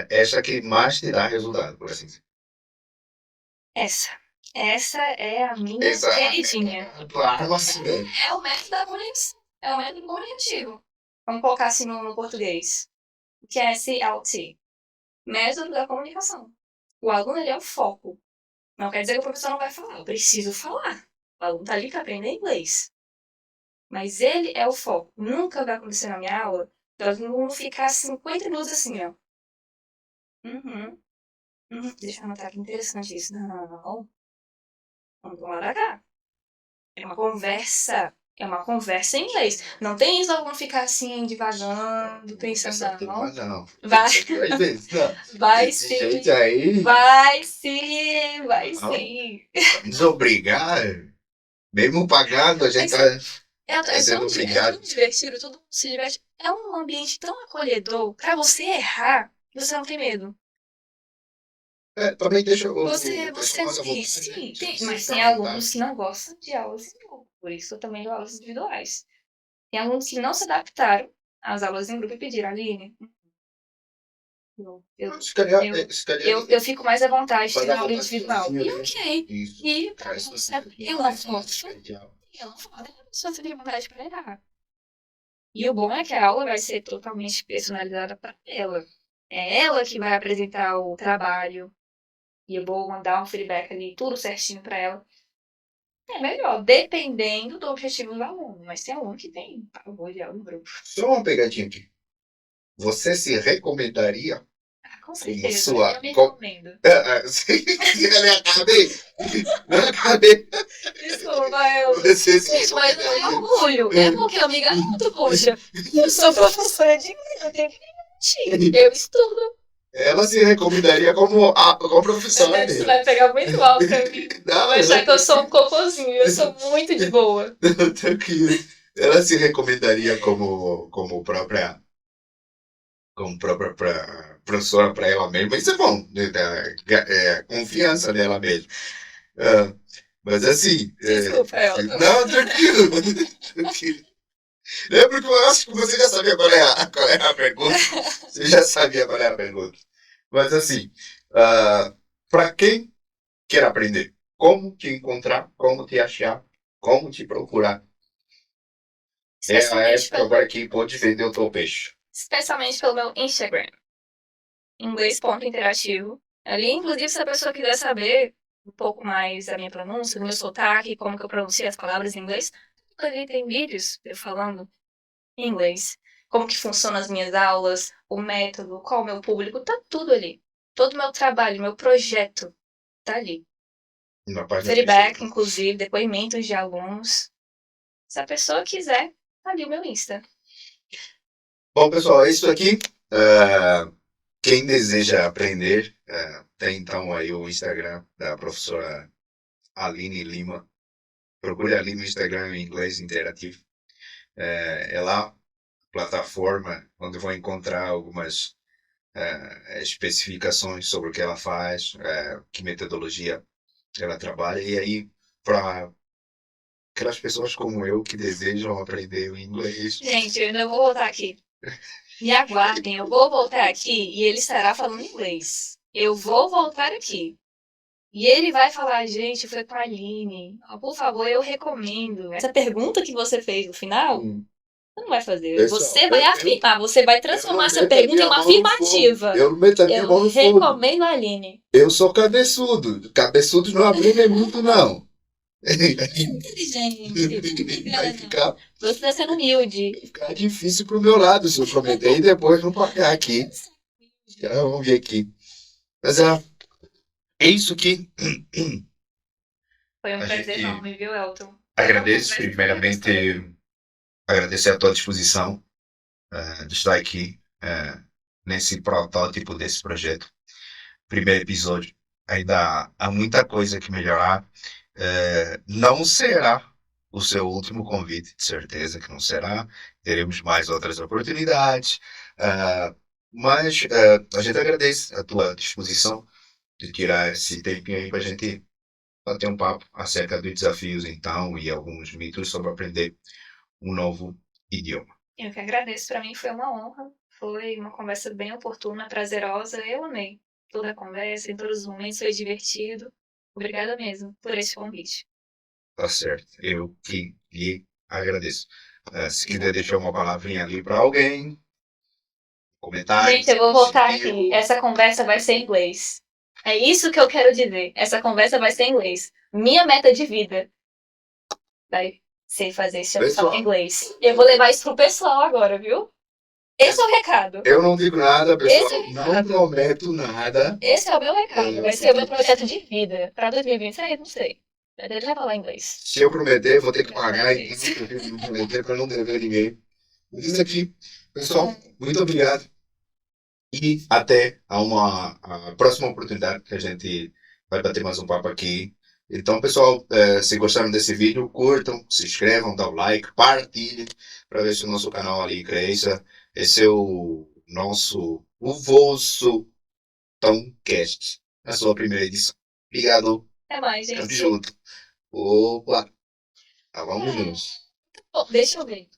Essa que mais te dá resultado, por assim dizer. Essa é a minha queridinha. É o método da comunicação. É o método comunicativo. Vamos colocar assim no português. O que é CLT? Método da comunicação. O aluno ele é o foco. Não quer dizer que o professor não vai falar. Eu preciso falar. O aluno está ali para aprender inglês. Mas ele é o foco. Nunca vai acontecer na minha aula do aluno ficar 50 minutos assim, ó. Deixa eu anotar que interessante isso. Não. Vamos lá cá. É uma conversa. É uma conversa em inglês. Não tem isso, aluno ficar assim, divagando, pensando, não. Vai. Vai Esse sim. jeito aí. Vai sim. Vai sim. Nos obrigar, mesmo pagando, a gente tá sendo obrigado. É tão divertido, todo mundo se diverte. É um ambiente tão acolhedor. Pra você errar, você não tem medo. Também deixa Você tem, sim. Mas tem alunos que não gostam de aulas em grupo. Por isso eu também dou aulas individuais. Tem alunos que não se adaptaram às aulas em grupo e pediram, Aline. Eu fico mais à vontade de aula individual. E ok. E eu não forço. Eu não forço a pessoa ter vontade para errar. E o bom é que a aula vai ser totalmente personalizada para ela. É ela que vai apresentar o trabalho. E eu vou mandar um feedback ali, tudo certinho para ela. É melhor, dependendo do objetivo do aluno. Mas tem aluno que tem pavor de aula no grupo. Só uma pegadinha aqui. Você se recomendaria Com em certeza, sua... eu me recomendo. Não acabei. Desculpa, eu... Você Gente, mas não é orgulho. É porque eu me garanto, poxa. Eu sou professora de inglês, eu tenho que mentir. Eu estudo. Ela se recomendaria como professora Isso dele. vai pegar muito alto pra mim. Não, Vai achar que eu sou um cocôzinho. Eu sou muito de boa. tranquilo. Ela se recomendaria como própria professora para ela mesma. Isso é bom, né? Confiança nela mesma. Ah, mas assim. Desculpa, Elton. Não, tranquilo. Tranquilo. É porque eu acho que você já sabia qual é a pergunta. Você já sabia qual é a pergunta. Mas assim, para quem quer aprender, como te encontrar, como te achar, como te procurar, é a Especialmente época agora que pode vender o teu peixe. especialmente pelo meu Instagram. Inglês.interativo. Ali, inclusive, se a pessoa quiser saber um pouco mais da minha pronúncia, do meu sotaque, como que eu pronuncio as palavras em inglês, ali tem vídeos eu falando em inglês. Como que funcionam as minhas aulas, o método, qual o meu público, tá tudo ali. Todo o meu trabalho, meu projeto, tá ali. Na página Feedback, inclusive, depoimentos de alunos. Se a pessoa quiser, tá ali o meu Insta. Bom, pessoal, é isso aqui. Quem deseja aprender, tem então aí o Instagram da professora Aline Lima. Procure ali no Instagram em inglês interativo. É lá a plataforma onde vão encontrar algumas especificações sobre o que ela faz, que metodologia ela trabalha. E aí, para aquelas pessoas como eu que desejam aprender o inglês. Gente, eu ainda vou voltar aqui. Me aguardem, eu vou voltar aqui e ele estará falando inglês. Eu vou voltar aqui. E ele vai falar, gente, foi com a Aline. Por favor, eu recomendo. Essa pergunta que você fez no final, você não vai fazer. Pessoal, Você vai afirmar, você vai transformar essa pergunta em uma afirmativa. Eu não meto a minha mão Eu no fogo. recomendo a Aline. Eu sou cabeçudo. Cabeçudo não aprende muito, não. Inteligente. Vai ficar, Você está sendo humilde. ficar difícil pro meu lado se eu prometer e depois não pagar aqui. Então, vamos ver aqui. Mas é isso aqui. Foi um A prazer gente enorme, viu, Elton? Agradeço, primeiramente, agradecer a tua disposição de estar aqui nesse protótipo desse projeto. Primeiro episódio. Ainda há muita coisa que melhorar. Não será o seu último convite, de certeza que não será. Teremos mais outras oportunidades. Mas a gente agradece a tua disposição de tirar esse tempinho aí para a gente bater um papo acerca dos desafios, então, e alguns mitos sobre aprender um novo idioma. Eu que agradeço, para mim foi uma honra. Foi uma conversa bem oportuna, prazerosa. Eu amei toda a conversa, em todos os momentos, foi divertido. Obrigada mesmo por esse convite. Tá certo. Eu que lhe agradeço. Se quiser deixar uma palavrinha ali para alguém, comentário. Gente, eu vou voltar aqui. Essa conversa vai ser em inglês. É isso que eu quero dizer. Essa conversa vai ser em inglês. Minha meta de vida vai ser fazer esse em inglês. Eu vou levar isso pro pessoal agora, viu? Esse é o recado. Eu não digo nada, pessoal. Não prometo nada. Esse é o meu recado. Vai ser o meu projeto de vida. Pra 2026, não sei. Ele vai falar inglês. Se eu prometer, vou ter que pagar. Então, eu prefiro não prometer para não dever ninguém. Isso aqui, pessoal, muito obrigado. E até a próxima oportunidade que a gente vai bater mais um papo aqui. Então, pessoal, se gostaram desse vídeo, curtam, se inscrevam, dá o like, partilhem para ver se o nosso canal ali cresça. Esse é o vosso Tomcast, a sua primeira edição. Obrigado. Até mais, Tamo gente. junto. Opa. Vamos juntos. Deixa eu ver.